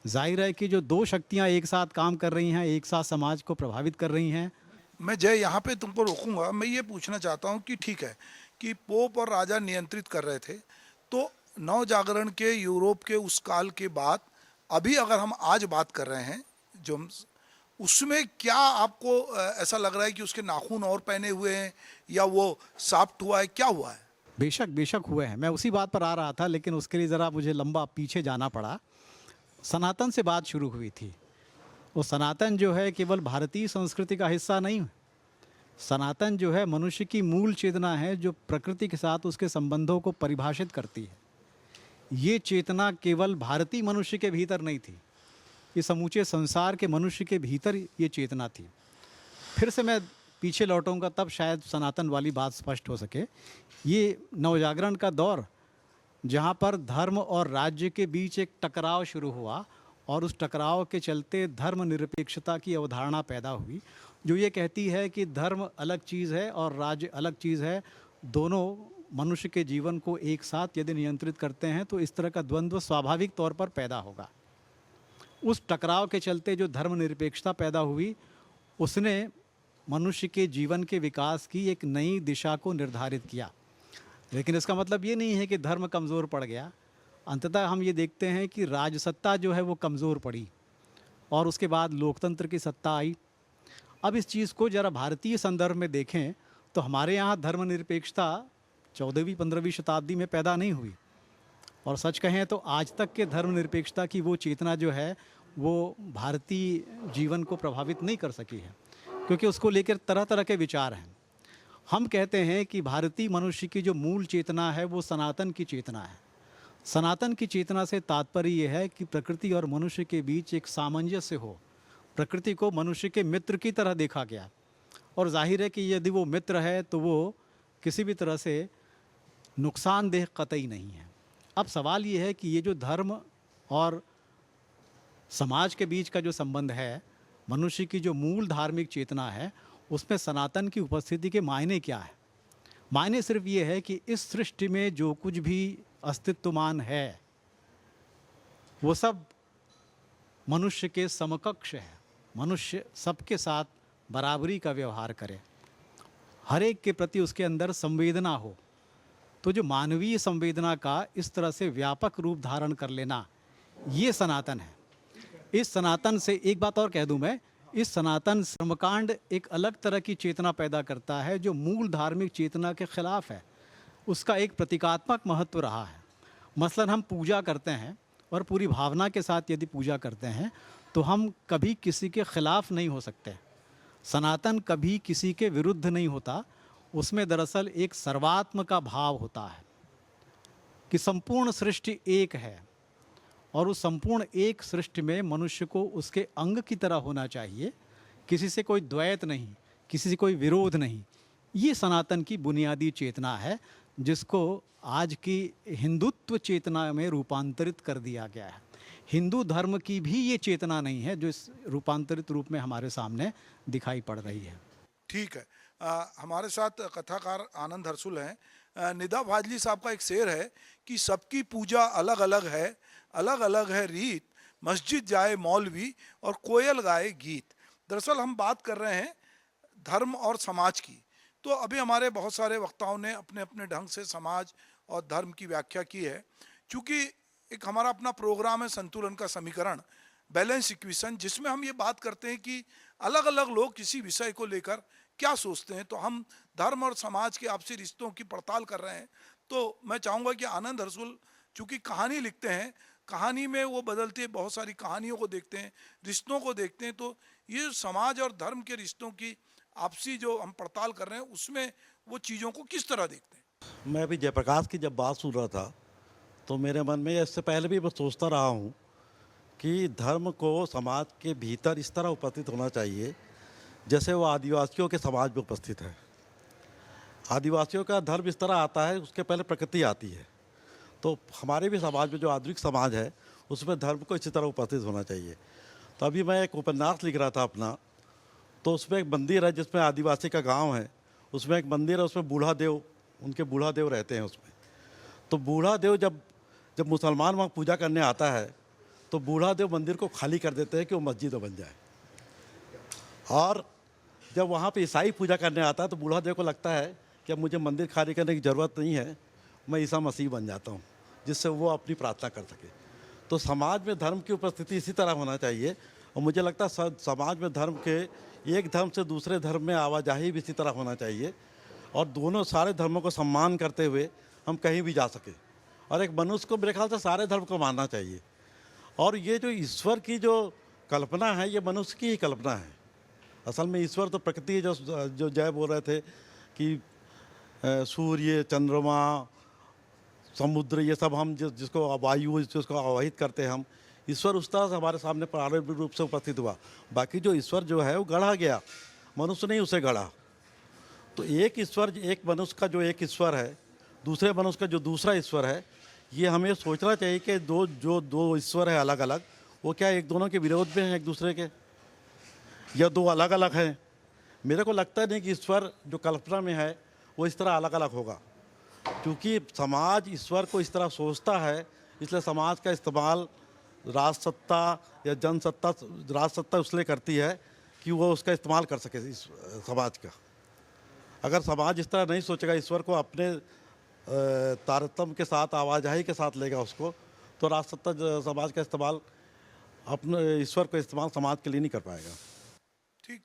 जाहिर है कि जो 2 शक्तियां एक साथ काम कर रही हैं, एक साथ समाज को प्रभावित कर रही हैं। मैं जय यहाँ पे तुमको रोकूंगा। मैं ये पूछना चाहता हूँ कि ठीक है कि पोप और राजा नियंत्रित कर रहे थे, तो नवजागरण के यूरोप के उस काल के बाद अभी अगर हम आज बात कर रहे हैं जो हम, उसमें क्या आपको ऐसा लग रहा है कि उसके नाखून और पहने हुए हैं या वो सॉफ्ट हुआ है, क्या हुआ है? बेशक बेशक हुए हैं। मैं उसी बात पर आ रहा था, लेकिन उसके लिए ज़रा मुझे लंबा पीछे जाना पड़ा। सनातन से बात शुरू हुई थी। वो सनातन जो है केवल भारतीय संस्कृति का हिस्सा नहीं है। सनातन जो है मनुष्य की मूल चेतना है जो प्रकृति के साथ उसके संबंधों को परिभाषित करती है। ये चेतना केवल भारतीय मनुष्य के भीतर नहीं थी, ये समूचे संसार के मनुष्य के भीतर ये चेतना थी। फिर से मैं पीछे लौटूंगा तब शायद सनातन वाली बात स्पष्ट हो सके। ये नवजागरण का दौर जहाँ पर धर्म और राज्य के बीच एक टकराव शुरू हुआ और उस टकराव के चलते धर्मनिरपेक्षता की अवधारणा पैदा हुई, जो ये कहती है कि धर्म अलग चीज़ है और राज्य अलग चीज़ है। दोनों मनुष्य के जीवन को एक साथ यदि नियंत्रित करते हैं तो इस तरह का द्वंद्व स्वाभाविक तौर पर पैदा होगा। उस टकराव के चलते जो धर्मनिरपेक्षता पैदा हुई उसने मनुष्य के जीवन के विकास की एक नई दिशा को निर्धारित किया। लेकिन इसका मतलब ये नहीं है कि धर्म कमज़ोर पड़ गया। अंततः हम ये देखते हैं कि राजसत्ता जो है वो कमज़ोर पड़ी और उसके बाद लोकतंत्र की सत्ता आई। अब इस चीज़ को ज़रा भारतीय संदर्भ में देखें तो हमारे यहाँ धर्मनिरपेक्षता 14वीं-15वीं शताब्दी में पैदा नहीं हुई, और सच कहें तो आज तक के धर्मनिरपेक्षता की वो चेतना जो है वो भारतीय जीवन को प्रभावित नहीं कर सकी है, क्योंकि उसको लेकर तरह तरह के विचार हैं। हम कहते हैं कि भारतीय मनुष्य की जो मूल चेतना है वो सनातन की चेतना है। सनातन की चेतना से तात्पर्य ये है कि प्रकृति और मनुष्य के बीच एक सामंजस्य हो। प्रकृति को मनुष्य के मित्र की तरह देखा गया, और जाहिर है कि यदि वो मित्र है तो वो किसी भी तरह से नुकसानदेह कतई नहीं है। अब सवाल ये है कि ये जो धर्म और समाज के बीच का जो संबंध है, मनुष्य की जो मूल धार्मिक चेतना है, उसमें सनातन की उपस्थिति के मायने क्या है? मायने सिर्फ ये है कि इस सृष्टि में जो कुछ भी अस्तित्वमान है वो सब मनुष्य के समकक्ष है, मनुष्य सबके साथ बराबरी का व्यवहार करे, हर एक के प्रति उसके अंदर संवेदना हो। तो जो मानवीय संवेदना का इस तरह से व्यापक रूप धारण कर लेना, ये सनातन है। इस सनातन से एक बात और कह दूं मैं, इस सनातन कर्मकांड एक अलग तरह की चेतना पैदा करता है जो मूल धार्मिक चेतना के खिलाफ है। उसका एक प्रतीकात्मक महत्व रहा है। मसलन हम पूजा करते हैं और पूरी भावना के साथ यदि पूजा करते हैं तो हम कभी किसी के खिलाफ नहीं हो सकते। सनातन कभी किसी के विरुद्ध नहीं होता। उसमें दरअसल एक सर्वात्म का भाव होता है कि संपूर्ण सृष्टि एक है और उस संपूर्ण एक सृष्टि में मनुष्य को उसके अंग की तरह होना चाहिए। किसी से कोई द्वैत नहीं, किसी से कोई विरोध नहीं। ये सनातन की बुनियादी चेतना है जिसको आज की हिंदुत्व चेतना में रूपांतरित कर दिया गया है। हिंदू धर्म की भी ये चेतना नहीं है जो इस रूपांतरित रूप में हमारे सामने दिखाई पड़ रही है। ठीक है। हमारे साथ कथाकार आनंद हरसुल हैं। निदा फाजली साहब का एक शेर है कि सबकी पूजा अलग अलग है, अलग अलग है रीत, मस्जिद जाए मौलवी और कोयल गाए गीत। दरअसल हम बात कर रहे हैं धर्म और समाज की। तो अभी हमारे बहुत सारे वक्ताओं ने अपने अपने ढंग से समाज और धर्म की व्याख्या की है। चूँकि एक हमारा अपना प्रोग्राम है संतुलन का समीकरण, बैलेंस इक्वेशन, जिसमें हम ये बात करते हैं कि अलग अलग लोग किसी विषय को लेकर क्या सोचते हैं। तो हम धर्म और समाज के आपसी रिश्तों की पड़ताल कर रहे हैं। तो मैं चाहूँगा कि आनंद हरसुल चूँकि कहानी लिखते हैं, कहानी में वो बदलते बहुत सारी कहानियों को देखते हैं, रिश्तों को देखते हैं। तो ये समाज और धर्म के रिश्तों की आपसी जो हम पड़ताल कर रहे हैं उसमें वो चीज़ों को किस तरह देखते हैं। मैं अभी जयप्रकाश की जब बात सुन रहा था तो मेरे मन में इससे पहले भी मैं सोचता रहा हूँ कि धर्म को समाज के भीतर इस तरह उपस्थित होना चाहिए जैसे वो आदिवासियों के समाज में उपस्थित है। आदिवासियों का धर्म इस तरह आता है, उसके पहले प्रकृति आती है। तो हमारे भी समाज में जो आधुनिक समाज है उसमें धर्म को इसी तरह उपस्थित होना चाहिए। तो अभी मैं एक उपन्यास लिख रहा था अपना, तो उसमें एक मंदिर है जिसमें आदिवासी का गांव है, उसमें एक मंदिर है, उसमें बूढ़ा देव, उनके बूढ़ा देव रहते हैं उसमें। तो बूढ़ा देव जब मुसलमान वहाँ पूजा करने आता है तो बूढ़ा देव मंदिर को खाली कर देते हैं कि वो मस्जिद बन जाए। और जब वहाँ पे ईसाई पूजा करने आता है तो बूढ़ा देव को लगता है कि अब मुझे मंदिर खाली करने की ज़रूरत नहीं है, मैं ईसा मसीह बन जाता हूँ, जिससे वो अपनी प्रार्थना कर सके। तो समाज में धर्म की उपस्थिति इसी तरह होना चाहिए। और मुझे लगता है समाज में धर्म के एक धर्म से दूसरे धर्म में आवाजाही भी इसी तरह होना चाहिए और दोनों सारे धर्मों को सम्मान करते हुए हम कहीं भी जा सके। और एक मनुष्य को मेरे ख्याल से सारे धर्म को मानना चाहिए। और ये जो ईश्वर की जो कल्पना है ये मनुष्य की ही कल्पना है। असल में ईश्वर तो प्रकृति, जो जय बोल रहे थे कि सूर्य, चंद्रमा, समुद्र, ये सब हम जिसको वायु जिसको आवाहित करते हैं हम, ईश्वर उस तरह से हमारे सामने प्रारंभिक रूप से उपस्थित हुआ। बाकी जो ईश्वर जो है वो गढ़ा गया, मनुष्य नहीं उसे गढ़ा। तो एक ईश्वर, एक मनुष्य का जो एक ईश्वर है, दूसरे मनुष्य का जो दूसरा ईश्वर है, ये हमें सोचना चाहिए कि दो ईश्वर है अलग अलग, वो क्या एक दोनों के विरोध में हैं एक दूसरे के, या दो अलग अलग हैं। मेरे को लगता नहीं कि ईश्वर जो कल्पना में है वो इस तरह अलग अलग होगा, क्योंकि समाज ईश्वर को इस तरह सोचता है, इसलिए समाज का इस्तेमाल राजसत्ता या जनसत्ता, राजसत्ता इसलिए करती है कि वो उसका इस्तेमाल कर सके इस समाज का। अगर समाज इस तरह नहीं सोचेगा, ईश्वर को अपने तारतम्य के साथ, आवाजाही के साथ लेगा उसको, तो राजसत्ता समाज का इस्तेमाल, अपने ईश्वर को इस्तेमाल समाज के लिए नहीं कर पाएगा। ठीक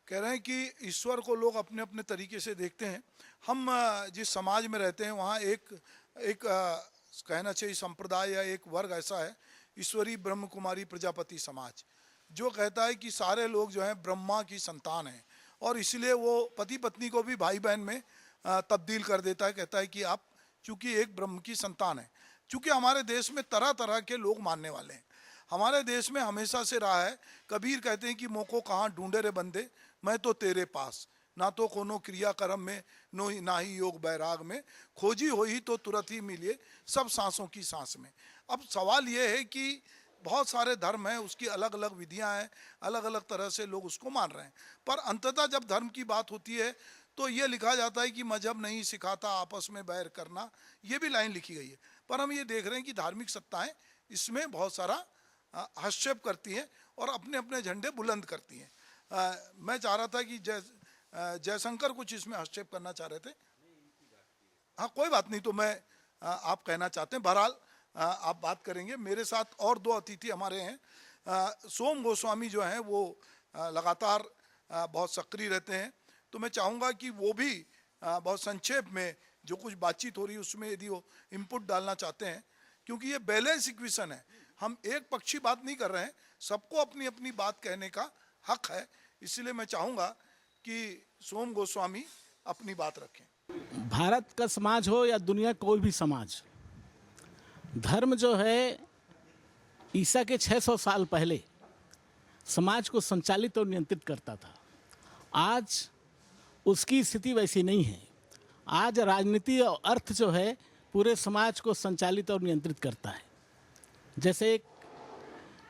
कह रहे हैं कि ईश्वर को लोग अपने अपने तरीके से देखते हैं। हम जिस समाज में रहते हैं वहाँ एक कहना चाहिए संप्रदाय या एक वर्ग ऐसा है, ईश्वरी ब्रह्म कुमारी प्रजापति समाज, जो कहता है कि सारे लोग जो हैं ब्रह्मा की संतान हैं और इसलिए वो पति पत्नी को भी भाई बहन में तब्दील कर देता है। कहता है कि आप चूंकि एक ब्रह्म की संतान है। चूंकि हमारे देश में तरह तरह के लोग मानने वाले हैं, हमारे देश में हमेशा से रहा है। कबीर कहते हैं कि मोको कहाँ ढूंढे रे बंदे, मैं तो तेरे पास, ना तो कोनो क्रिया कर्म में ना ही योग बैराग में, खोजी हो ही तो तुरंत ही मिलिए सब सांसों की सांस में। अब सवाल ये है कि बहुत सारे धर्म हैं, उसकी अलग अलग विधियां हैं, अलग अलग तरह से लोग उसको मान रहे हैं, पर अंततः जब धर्म की बात होती है तो ये लिखा जाता है कि मजहब नहीं सिखाता आपस में बैर करना, ये भी लाइन लिखी गई है। पर हम ये देख रहे हैं कि धार्मिक सत्ताएं इसमें बहुत सारा हस्तक्षेप करती हैं और अपने अपने झंडे बुलंद करती हैं। मैं चाह रहा था कि जयशंकर कुछ इसमें हस्तक्षेप करना चाह रहे थे। हाँ, कोई बात नहीं, तो मैं आप कहना चाहते हैं, बहरहाल आप बात करेंगे। मेरे साथ और दो अतिथि हमारे हैं। सोम गोस्वामी जो हैं वो लगातार बहुत सक्रिय रहते हैं, तो मैं चाहूँगा कि वो भी बहुत संक्षेप में जो कुछ बातचीत हो रही है उसमें यदि वो इनपुट डालना चाहते हैं, क्योंकि ये बैलेंस इक्वेशन है। हम एक पक्षी बात नहीं कर रहे हैं, सबको अपनी अपनी बात कहने का हक है। इसलिए मैं चाहूँगा कि सोम गोस्वामी अपनी बात रखें। भारत का समाज हो या दुनिया कोई भी समाज, धर्म जो है ईसा के 600 साल पहले समाज को संचालित और नियंत्रित करता था। आज उसकी स्थिति वैसी नहीं है। आज राजनीति और अर्थ जो है पूरे समाज को संचालित और नियंत्रित करता है। जैसे एक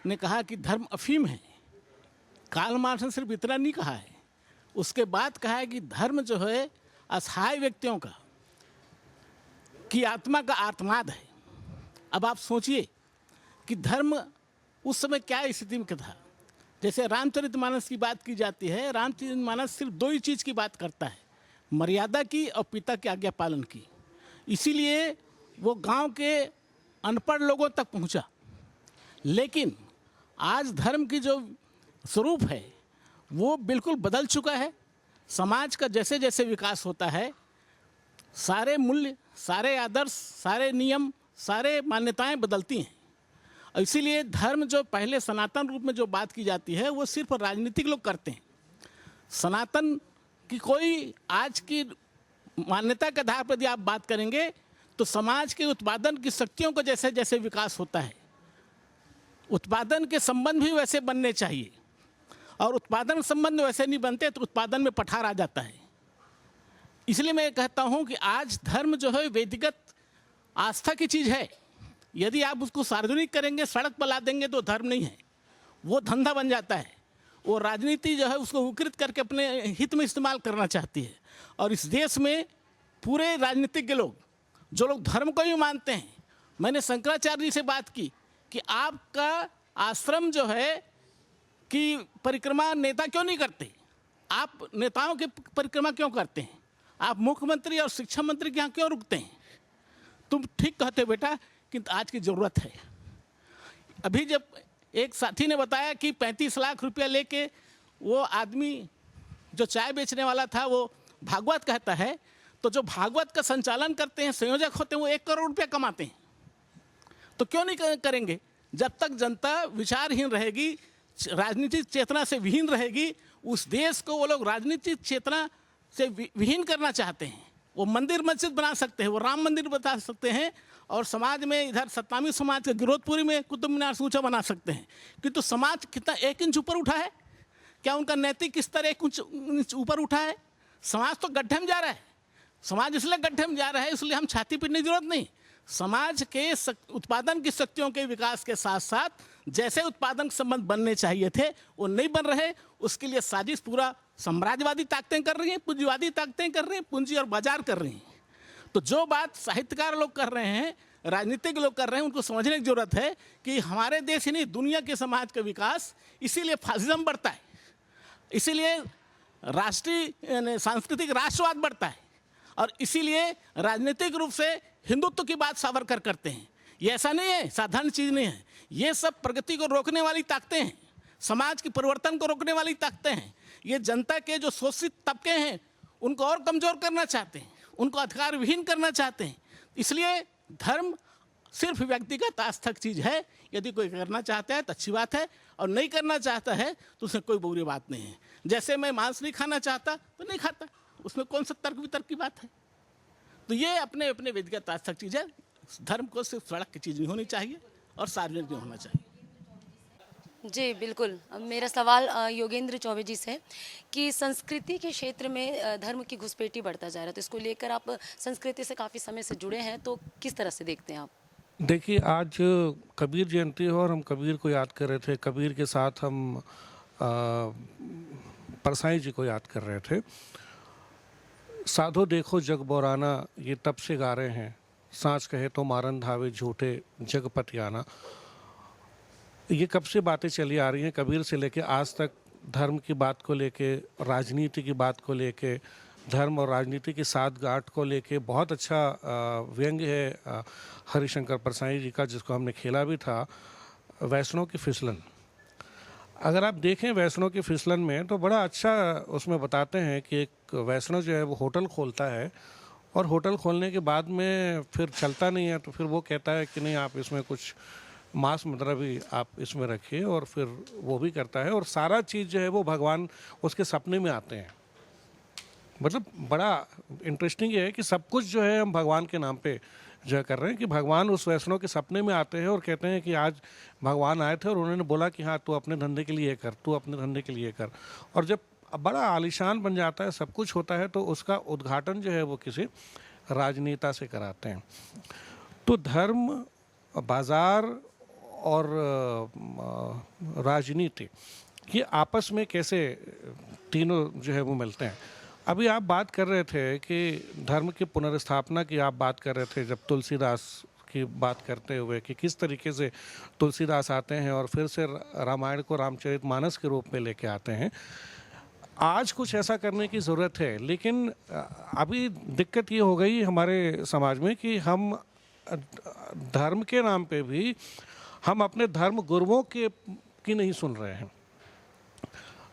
ने कहा कि धर्म अफीम है, कार्ल मार्क्स ने सिर्फ इतना नहीं कहा है, उसके बाद कहा है कि धर्म जो है असहाय व्यक्तियों का की आत्मा का आर्तनाद है। अब आप सोचिए कि धर्म उस समय क्या स्थिति में था। जैसे रामचरितमानस की बात की जाती है, रामचरितमानस सिर्फ दो ही चीज़ की बात करता है, मर्यादा की और पिता की आज्ञा पालन की। इसीलिए वो गांव के अनपढ़ लोगों तक पहुंचा। लेकिन आज धर्म की जो स्वरूप है वो बिल्कुल बदल चुका है। समाज का जैसे जैसे विकास होता है, सारे मूल्य, सारे आदर्श, सारे नियम, सारे मान्यताएं बदलती हैं। और इसीलिए धर्म जो पहले सनातन रूप में जो बात की जाती है वो सिर्फ राजनीतिक लोग करते हैं। सनातन की कोई आज की मान्यता के आधार पर यदि आप बात करेंगे तो समाज के उत्पादन की शक्तियों का जैसे जैसे विकास होता है, उत्पादन के संबंध भी वैसे बनने चाहिए। और उत्पादन संबंध वैसे नहीं बनते तो उत्पादन में पठार आ जाता है। इसलिए मैं कहता हूं कि आज धर्म जो है व्यक्तिगत आस्था की चीज़ है। यदि आप उसको सार्वजनिक करेंगे, सड़क पर ला देंगे तो धर्म नहीं है, वो धंधा बन जाता है। वो राजनीति जो है उसको विकृत करके अपने हित में इस्तेमाल करना चाहती है। और इस देश में पूरे राजनीतिज्ञ लोग, जो लोग धर्म को भी मानते हैं, मैंने शंकराचार्य जी से बात की कि आपका आश्रम जो है कि परिक्रमा नेता क्यों नहीं करते, आप नेताओं की परिक्रमा क्यों करते हैं, आप मुख्यमंत्री और शिक्षा मंत्री के यहाँ क्यों रुकते हैं। तुम ठीक कहते हो बेटा, किंतु आज की ज़रूरत है। अभी जब एक साथी ने बताया कि 35 लाख रुपया लेके वो आदमी जो चाय बेचने वाला था वो भागवत कहता है, तो जो भागवत का संचालन करते हैं, संयोजक होते हैं, वो 1 करोड़ रुपया कमाते हैं। तो क्यों नहीं करेंगे। जब तक जनता विचारहीन रहेगी, राजनीतिक चेतना से विहीन रहेगी, उस देश को वो लोग राजनीतिक चेतना से विहीन करना चाहते हैं। वो मंदिर मस्जिद बना सकते हैं, वो राम मंदिर बना सकते हैं, और समाज में इधर सत्तामी समाज के गिरोधपुरी में कुतुब मीनार ऊंचा बना सकते हैं। किंतु समाज कितना 1 इंच ऊपर उठा है, क्या उनका नैतिक स्तर 1 इंच ऊपर उठा है। समाज तो गड्ढे में जा रहा है। समाज इसलिए गड्ढे में जा रहा है, इसलिए हम छाती पीटने की जरूरत नहीं। समाज के उत्पादन की शक्तियों के विकास के साथ साथ जैसे उत्पादन संबंध बनने चाहिए थे वो नहीं बन रहे। उसके लिए साजिश पूरा साम्राज्यवादी ताकतें कर रही हैं, पूंजीवादी ताकतें कर रही हैं, पूंजी और बाजार कर रही हैं। तो जो बात साहित्यकार लोग कर रहे हैं, राजनीतिक लोग कर रहे हैं, उनको समझने की जरूरत है कि हमारे देश ही नहीं दुनिया के समाज का विकास, इसीलिए फासिज्म बढ़ता है, इसीलिए राष्ट्रीय सांस्कृतिक राष्ट्रवाद बढ़ता है, और इसीलिए राजनीतिक रूप से हिंदुत्व की बात सावरकर करते हैं। ये ऐसा नहीं है, साधारण चीज़ नहीं है। ये सब प्रगति को रोकने वाली ताकतें हैं, समाज के परिवर्तन को रोकने वाली ताकतें हैं। ये जनता के जो शोषित तबके हैं उनको और कमज़ोर करना चाहते हैं, उनको अधिकार विहीन करना चाहते हैं। इसलिए धर्म सिर्फ व्यक्तिगत आस्था की चीज़ है। यदि कोई करना चाहता है तो अच्छी बात है, और नहीं करना चाहता है तो उसमें कोई बुरी बात नहीं है। जैसे मैं मांस नहीं खाना चाहता तो नहीं खाता, उसमें कौन सा तर्क वितर्क की बात है। तो ये अपने अपने व्यक्तिगत आस्था की चीज़ है। धर्म को सिर्फ सड़क की चीज़ नहीं होनी चाहिए और सार्वजनिक नहीं होना चाहिए। जी बिल्कुल। अब मेरा सवाल योगेंद्र चौबे जी से कि संस्कृति के क्षेत्र में धर्म की घुसपैठी बढ़ता जा रहा है, तो इसको लेकर आप संस्कृति से काफ़ी समय से जुड़े हैं, तो किस तरह से देखते हैं आप। देखिए, आज कबीर जयंती है और हम कबीर को याद कर रहे थे। कबीर के साथ हम परसाई जी को याद कर रहे थे। साधो देखो जग बोराना, ये तब से गा रहे हैं। सांस कहे तो मारन धावे झूठे जगपति आना। ये कब से बातें चली आ रही हैं, कबीर से लेके आज तक धर्म की बात को लेके, राजनीति की बात को लेके, धर्म और राजनीति की साठगांठ को लेके बहुत अच्छा व्यंग्य है हरिशंकर परसाई जी का, जिसको हमने खेला भी था, वैष्णव की फिसलन। अगर आप देखें वैष्णव की फिसलन में तो बड़ा अच्छा उसमें बताते हैं कि एक वैष्णव जो है वो होटल खोलता है और होटल खोलने के बाद में फिर चलता नहीं है, तो फिर वो कहता है कि नहीं, आप इसमें कुछ मांस मुद्रा भी आप इसमें रखिए, और फिर वो भी करता है, और सारा चीज़ जो है वो भगवान उसके सपने में आते हैं। मतलब बड़ा इंटरेस्टिंग ये है कि सब कुछ जो है हम भगवान के नाम पे जो है कर रहे हैं, कि भगवान उस वैष्णव के सपने में आते हैं और कहते हैं कि आज भगवान आए थे और उन्होंने बोला कि हाँ, तू अपने धंधे के लिए कर, तू अपने धंधे के लिए कर। और जब बड़ा आलीशान बन जाता है, सब कुछ होता है, तो उसका उद्घाटन जो है वो किसी राजनेता से कराते हैं। तो धर्म, बाजार और राजनीति ये आपस में कैसे तीनों जो है वो मिलते हैं। अभी आप बात कर रहे थे कि धर्म की पुनर्स्थापना की आप बात कर रहे थे, जब तुलसीदास की बात करते हुए कि किस तरीके से तुलसीदास आते हैं और फिर से रामायण को रामचरितमानस के रूप में लेके आते हैं। आज कुछ ऐसा करने की ज़रूरत है, लेकिन अभी दिक्कत ये हो गई हमारे समाज में कि हम धर्म के नाम पे भी हम अपने धर्म गुरुओं की नहीं सुन रहे हैं।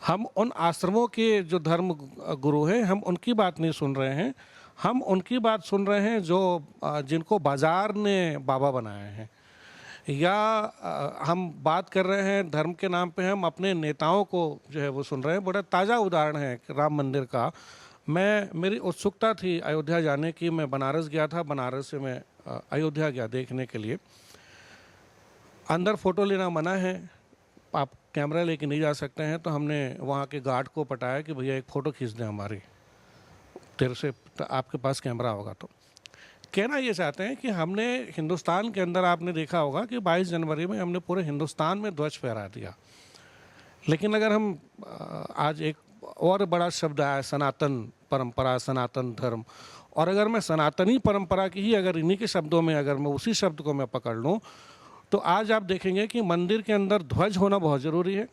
हम उन आश्रमों के जो धर्म गुरु हैं, हम उनकी बात नहीं सुन रहे हैं। हम उनकी बात सुन रहे हैं जो जिनको बाजार ने बाबा बनाए हैं, या हम बात कर रहे हैं धर्म के नाम पे हम अपने नेताओं को जो है वो सुन रहे हैं। बड़ा ताज़ा उदाहरण है राम मंदिर का। मेरी उत्सुकता थी अयोध्या जाने की, मैं बनारस गया था, बनारस से मैं अयोध्या गया देखने के लिए। अंदर फ़ोटो लेना मना है, आप कैमरा लेके नहीं जा सकते हैं, तो हमने वहाँ के गार्ड को पटाया कि भैया एक फ़ोटो खींच दें हमारी, तेरे से आपके पास कैमरा होगा। तो कहना ये चाहते हैं कि हमने हिंदुस्तान के अंदर, आपने देखा होगा कि 22 जनवरी में हमने पूरे हिंदुस्तान में ध्वज फहरा दिया। लेकिन अगर हम आज एक और बड़ा शब्द आया, सनातन परंपरा, सनातन धर्म, और अगर मैं सनातनी परंपरा की ही अगर इन्हीं के शब्दों में अगर मैं उसी शब्द को मैं पकड़ लूँ, तो आज आप देखेंगे कि मंदिर के अंदर ध्वज होना बहुत ज़रूरी है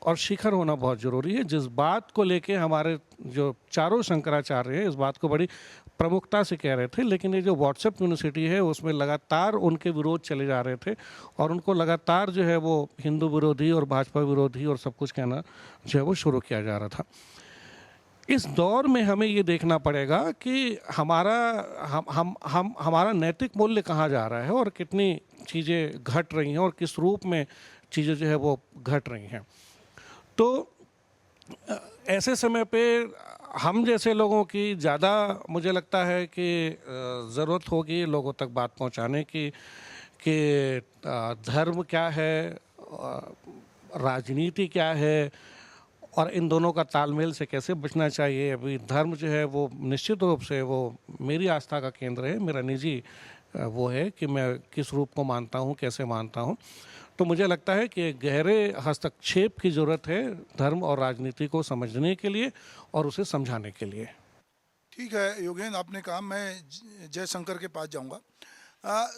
और शिखर होना बहुत ज़रूरी है। जिस बात को लेके हमारे जो चारों शंकराचार्य हैं इस बात को बड़ी प्रमुखता से कह रहे थे, लेकिन ये जो व्हाट्सएप यूनिवर्सिटी है उसमें लगातार उनके विरोध चले जा रहे थे और उनको लगातार जो है वो हिंदू विरोधी और भाजपा विरोधी और सब कुछ कहना जो है वो शुरू किया जा रहा था। इस दौर में हमें ये देखना पड़ेगा कि हमारा नैतिक मूल्य कहाँ जा रहा है और कितनी चीज़ें घट रही हैं और किस रूप में चीज़ें जो है वो घट रही हैं। तो ऐसे समय पे हम जैसे लोगों की ज़्यादा मुझे लगता है कि ज़रूरत होगी लोगों तक बात पहुंचाने की कि धर्म क्या है, राजनीति क्या है और इन दोनों का तालमेल से कैसे बचना चाहिए। अभी धर्म जो है वो निश्चित रूप से वो मेरी आस्था का केंद्र है, मेरा निजी वो है कि मैं किस रूप को मानता हूँ, कैसे मानता हूँ। तो मुझे लगता है कि गहरे हस्तक्षेप की ज़रूरत है धर्म और राजनीति को समझने के लिए और उसे समझाने के लिए। ठीक है योगेंद्र, आपने कहा, मैं जयशंकर के पास जाऊंगा।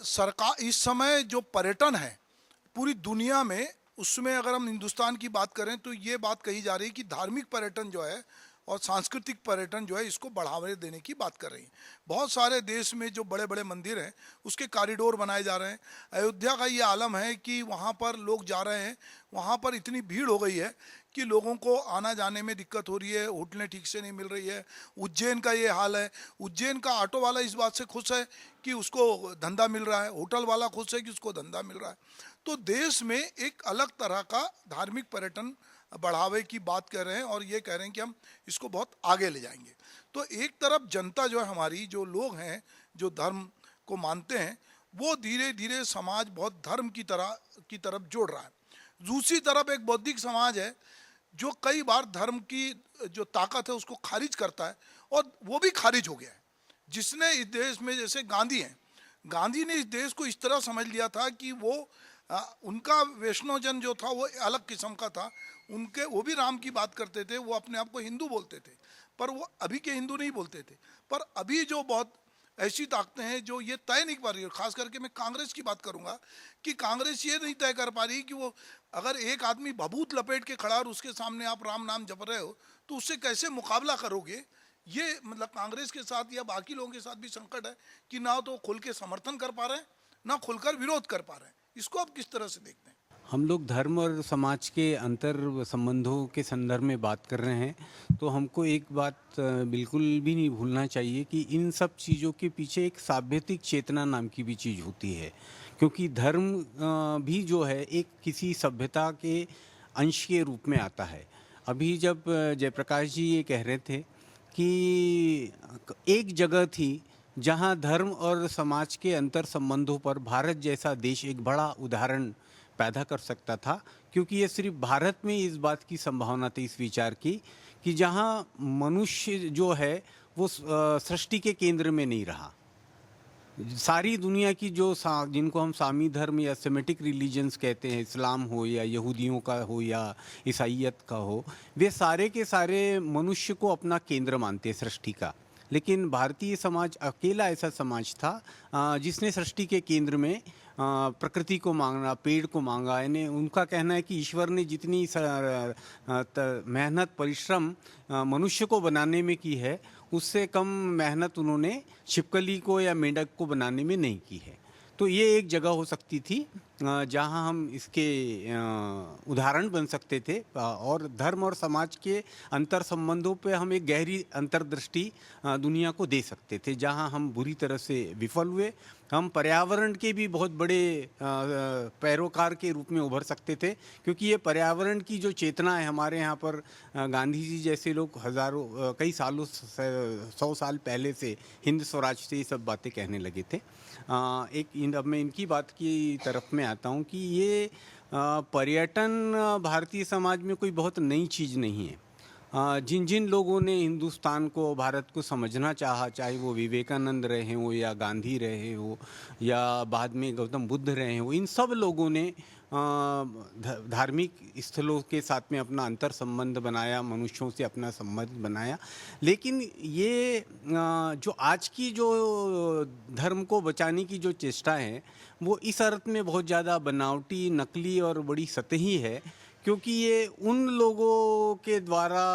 सरकार इस समय जो पर्यटन है पूरी दुनिया में, उसमें अगर हम हिंदुस्तान की बात करें तो ये बात कही जा रही है कि धार्मिक पर्यटन जो है और सांस्कृतिक पर्यटन जो है इसको बढ़ावा देने की बात कर रही है। बहुत सारे देश में जो बड़े बड़े मंदिर हैं उसके कॉरिडोर बनाए जा रहे हैं। अयोध्या का ये आलम है कि वहाँ पर लोग जा रहे हैं, वहाँ पर इतनी भीड़ हो गई है कि लोगों को आना जाने में दिक्कत हो रही है, होटलें ठीक से नहीं मिल रही है। उज्जैन का ये हाल है। उज्जैन का ऑटो वाला इस बात से खुश है कि उसको धंधा मिल रहा है, होटल वाला खुश है कि उसको धंधा मिल रहा है। तो देश में एक अलग तरह का धार्मिक पर्यटन बढ़ावे की बात कर रहे हैं और ये कह रहे हैं कि हम इसको बहुत आगे ले जाएंगे। तो एक तरफ जनता जो है हमारी, जो लोग हैं जो धर्म को मानते हैं, वो धीरे धीरे समाज बहुत धर्म की तरफ जोड़ रहा है। दूसरी तरफ एक बौद्धिक समाज है जो कई बार धर्म की जो ताकत है उसको खारिज करता है और वो भी खारिज हो गया है। जिसने इस देश में, जैसे गांधी हैं, गांधी ने इस देश को इस तरह समझ लिया था कि वो उनका वैष्णवजन जो था वो अलग किस्म का था। वो भी राम की बात करते थे, वो अपने आप को हिंदू बोलते थे, पर वो अभी के हिंदू नहीं बोलते थे। पर अभी जो बहुत ऐसी ताकतें हैं जो ये तय नहीं कर पा रही, और खास करके मैं कांग्रेस की बात करूंगा कि कांग्रेस ये नहीं तय कर पा रही कि वो अगर एक आदमी भभूत लपेट के खड़ा और उसके सामने आप राम नाम जप रहे हो तो उससे कैसे मुकाबला करोगे। ये मतलब कांग्रेस के साथ या बाकी लोगों के साथ भी संकट है कि ना तो खुल के समर्थन कर पा रहे हैं ना खुलकर विरोध कर पा रहे हैं। इसको आप किस तरह से देखते हैं? हम लोग धर्म और समाज के अंतर संबंधों के संदर्भ में बात कर रहे हैं तो हमको एक बात बिल्कुल भी नहीं भूलना चाहिए कि इन सब चीज़ों के पीछे एक साम्यतिक चेतना नाम की भी चीज़ होती है, क्योंकि धर्म भी जो है एक किसी सभ्यता के अंश के रूप में आता है। अभी जब जयप्रकाश जी ये कह रहे थे कि एक जगह थी जहां धर्म और समाज के अंतर संबंधों पर भारत जैसा देश एक बड़ा उदाहरण पैदा कर सकता था, क्योंकि ये सिर्फ भारत में इस बात की संभावना थी इस विचार की कि जहां मनुष्य जो है वो सृष्टि के केंद्र में नहीं रहा। सारी दुनिया की जो जिनको हम सामी धर्म या सेमेटिक रिलीजन्स कहते हैं, इस्लाम हो या यहूदियों का हो या ईसाइयत का हो, वे सारे के सारे मनुष्य को अपना केंद्र मानते हैं सृष्टि का। लेकिन भारतीय समाज अकेला ऐसा समाज था जिसने सृष्टि के केंद्र में प्रकृति को मांगना, पेड़ को मांगा। यानी उनका कहना है कि ईश्वर ने जितनी मेहनत परिश्रम मनुष्य को बनाने में की है उससे कम मेहनत उन्होंने छिपकली को या मेंढक को बनाने में नहीं की है। तो ये एक जगह हो सकती थी जहां हम इसके उदाहरण बन सकते थे और धर्म और समाज के अंतर संबंधों पे हम एक गहरी अंतर्दृष्टि दुनिया को दे सकते थे, जहां हम बुरी तरह से विफल हुए। हम पर्यावरण के भी बहुत बड़े पैरोकार के रूप में उभर सकते थे, क्योंकि ये पर्यावरण की जो चेतना है हमारे यहाँ पर गांधी जी जैसे लोग हज़ारों कई सालों 100 साल पहले से हिंद स्वराज से ये सब बातें कहने लगे थे। अब मैं इनकी बात की तरफ में आता हूँ कि ये पर्यटन भारतीय समाज में कोई बहुत नई चीज़ नहीं है। जिन जिन लोगों ने हिंदुस्तान को, भारत को समझना चाहा, चाहे वो विवेकानंद रहे हो या गांधी रहे हो या बाद में गौतम बुद्ध रहे हो, इन सब लोगों ने धार्मिक स्थलों के साथ में अपना अंतर संबंध बनाया, मनुष्यों से अपना संबंध बनाया। लेकिन ये जो आज की जो धर्म को बचाने की जो चेष्टा है वो इस अर्थ में बहुत ज़्यादा बनावटी, नकली और बड़ी सतही है, क्योंकि ये उन लोगों के द्वारा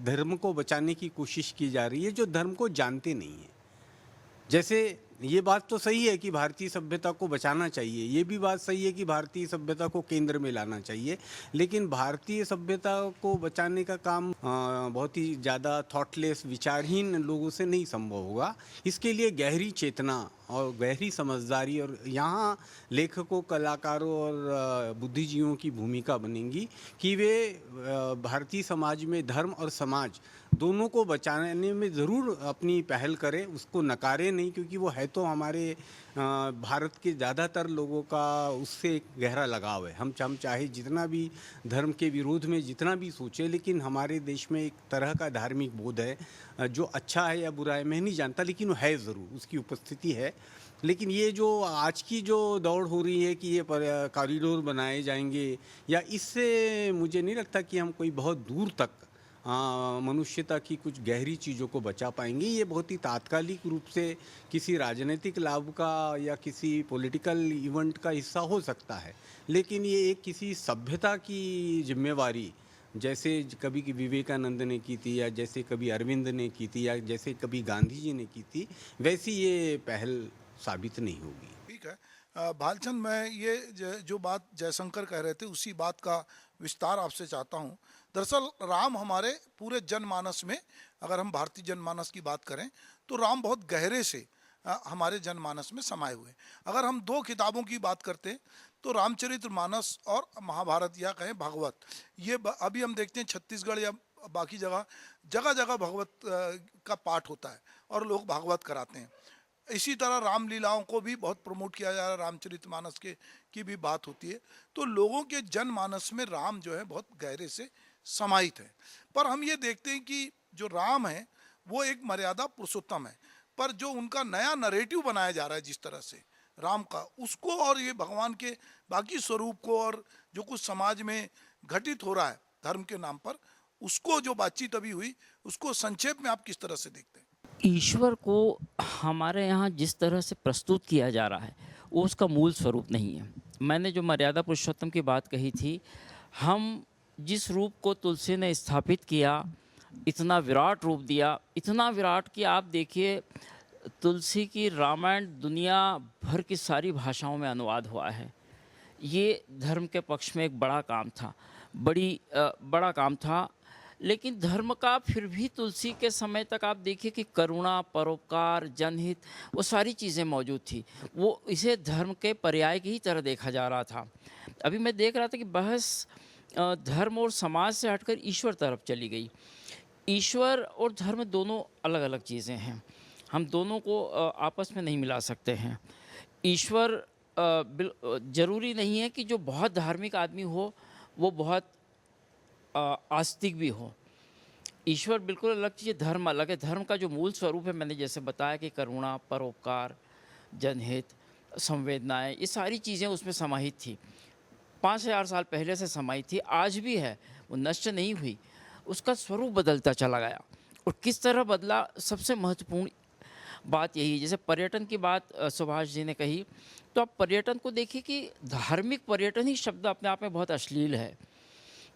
धर्म को बचाने की कोशिश की जा रही है जो धर्म को जानते नहीं हैं। जैसे ये बात तो सही है कि भारतीय सभ्यता को बचाना चाहिए, ये भी बात सही है कि भारतीय सभ्यता को केंद्र में लाना चाहिए, लेकिन भारतीय सभ्यता को बचाने का काम बहुत ही ज़्यादा थॉटलेस, विचारहीन लोगों से नहीं संभव होगा। इसके लिए गहरी चेतना और गहरी समझदारी और यहाँ लेखकों, कलाकारों और बुद्धिजीवियों की भूमिका बनेगी कि वे भारतीय समाज में धर्म और समाज दोनों को बचाने में ज़रूर अपनी पहल करें, उसको नकारे नहीं, क्योंकि वो है तो हमारे भारत के ज़्यादातर लोगों का उससे एक गहरा लगाव है। हम चाहे जितना भी धर्म के विरोध में जितना भी सोचें, लेकिन हमारे देश में एक तरह का धार्मिक बोध है जो अच्छा है या बुरा है मैं नहीं जानता, लेकिन वो है ज़रूर, उसकी उपस्थिति है। लेकिन ये जो आज की जो दौड़ हो रही है कि ये कॉरिडोर बनाए जाएंगे, या इससे मुझे नहीं लगता कि हम कोई बहुत दूर तक मनुष्यता की कुछ गहरी चीज़ों को बचा पाएंगे। ये बहुत ही तात्कालिक रूप से किसी राजनीतिक लाभ का या किसी पॉलिटिकल इवेंट का हिस्सा हो सकता है, लेकिन ये एक किसी सभ्यता की जिम्मेवारी, जैसे कभी विवेकानंद ने की थी या जैसे कभी अरविंद ने की थी या जैसे कभी गांधी जी ने की थी, वैसी ये पहल साबित नहीं होगी। ठीक है भालचंद, मैं ये जो बात जयशंकर कह रहे थे उसी बात का विस्तार आपसे चाहता हूँ। दरअसल राम हमारे पूरे जनमानस में, अगर हम भारतीय जनमानस की बात करें तो राम बहुत गहरे से हमारे जनमानस में समाये हुए। अगर हम दो किताबों की बात करते हैं तो रामचरितमानस और महाभारत या कहें भागवत, ये अभी हम देखते हैं छत्तीसगढ़ या बाकी जगह जगह भागवत का पाठ होता है और लोग भागवत कराते हैं। इसी तरह रामलीलाओं को भी बहुत प्रमोट किया जा रहा है, रामचरितमानस की भी बात होती है। तो लोगों के जनमानस में राम जो है बहुत गहरे से समाहित है। पर हम ये देखते हैं कि जो राम है वो एक मर्यादा पुरुषोत्तम है, पर जो उनका नया नरेटिव बनाया जा रहा है जिस तरह से राम का, उसको और ये भगवान के बाकी स्वरूप को और जो कुछ समाज में घटित हो रहा है धर्म के नाम पर, उसको जो बातचीत अभी हुई उसको संक्षेप में आप किस तरह से देखते हैं? ईश्वर को हमारे यहाँ जिस तरह से प्रस्तुत किया जा रहा है वो उसका मूल स्वरूप नहीं है। मैंने जो मर्यादा पुरुषोत्तम की बात कही थी, हम जिस रूप को तुलसी ने स्थापित किया, इतना विराट रूप दिया, इतना विराट कि आप देखिए तुलसी की रामायण दुनिया भर की सारी भाषाओं में अनुवाद हुआ है। ये धर्म के पक्ष में एक बड़ा काम था, बड़ा काम था। लेकिन धर्म का फिर भी तुलसी के समय तक आप देखिए कि करुणा, परोपकार, जनहित, वो सारी चीज़ें मौजूद थी। वो इसे धर्म के पर्याय की ही तरह देखा जा रहा था। अभी मैं देख रहा था कि बहस धर्म और समाज से हटकर ईश्वर तरफ चली गई। ईश्वर और धर्म दोनों अलग अलग चीज़ें हैं, हम दोनों को आपस में नहीं मिला सकते हैं। ईश्वर ज़रूरी नहीं है कि जो बहुत धार्मिक आदमी हो वो बहुत आस्तिक भी हो। ईश्वर बिल्कुल अलग चीज़ है, धर्म अलग है। धर्म का जो मूल स्वरूप है, मैंने जैसे बताया कि करुणा, परोपकार, जनहित, संवेदनाएं, ये सारी चीज़ें उसमें समाहित थी। 5000 साल पहले से समाहित थी, आज भी है, वो नष्ट नहीं हुई। उसका स्वरूप बदलता चला गया, और किस तरह बदला, सबसे महत्वपूर्ण बात यही है। जैसे पर्यटन की बात सुभाष जी ने कही, तो आप पर्यटन को देखिए कि धार्मिक पर्यटन ही शब्द अपने आप में बहुत अश्लील है,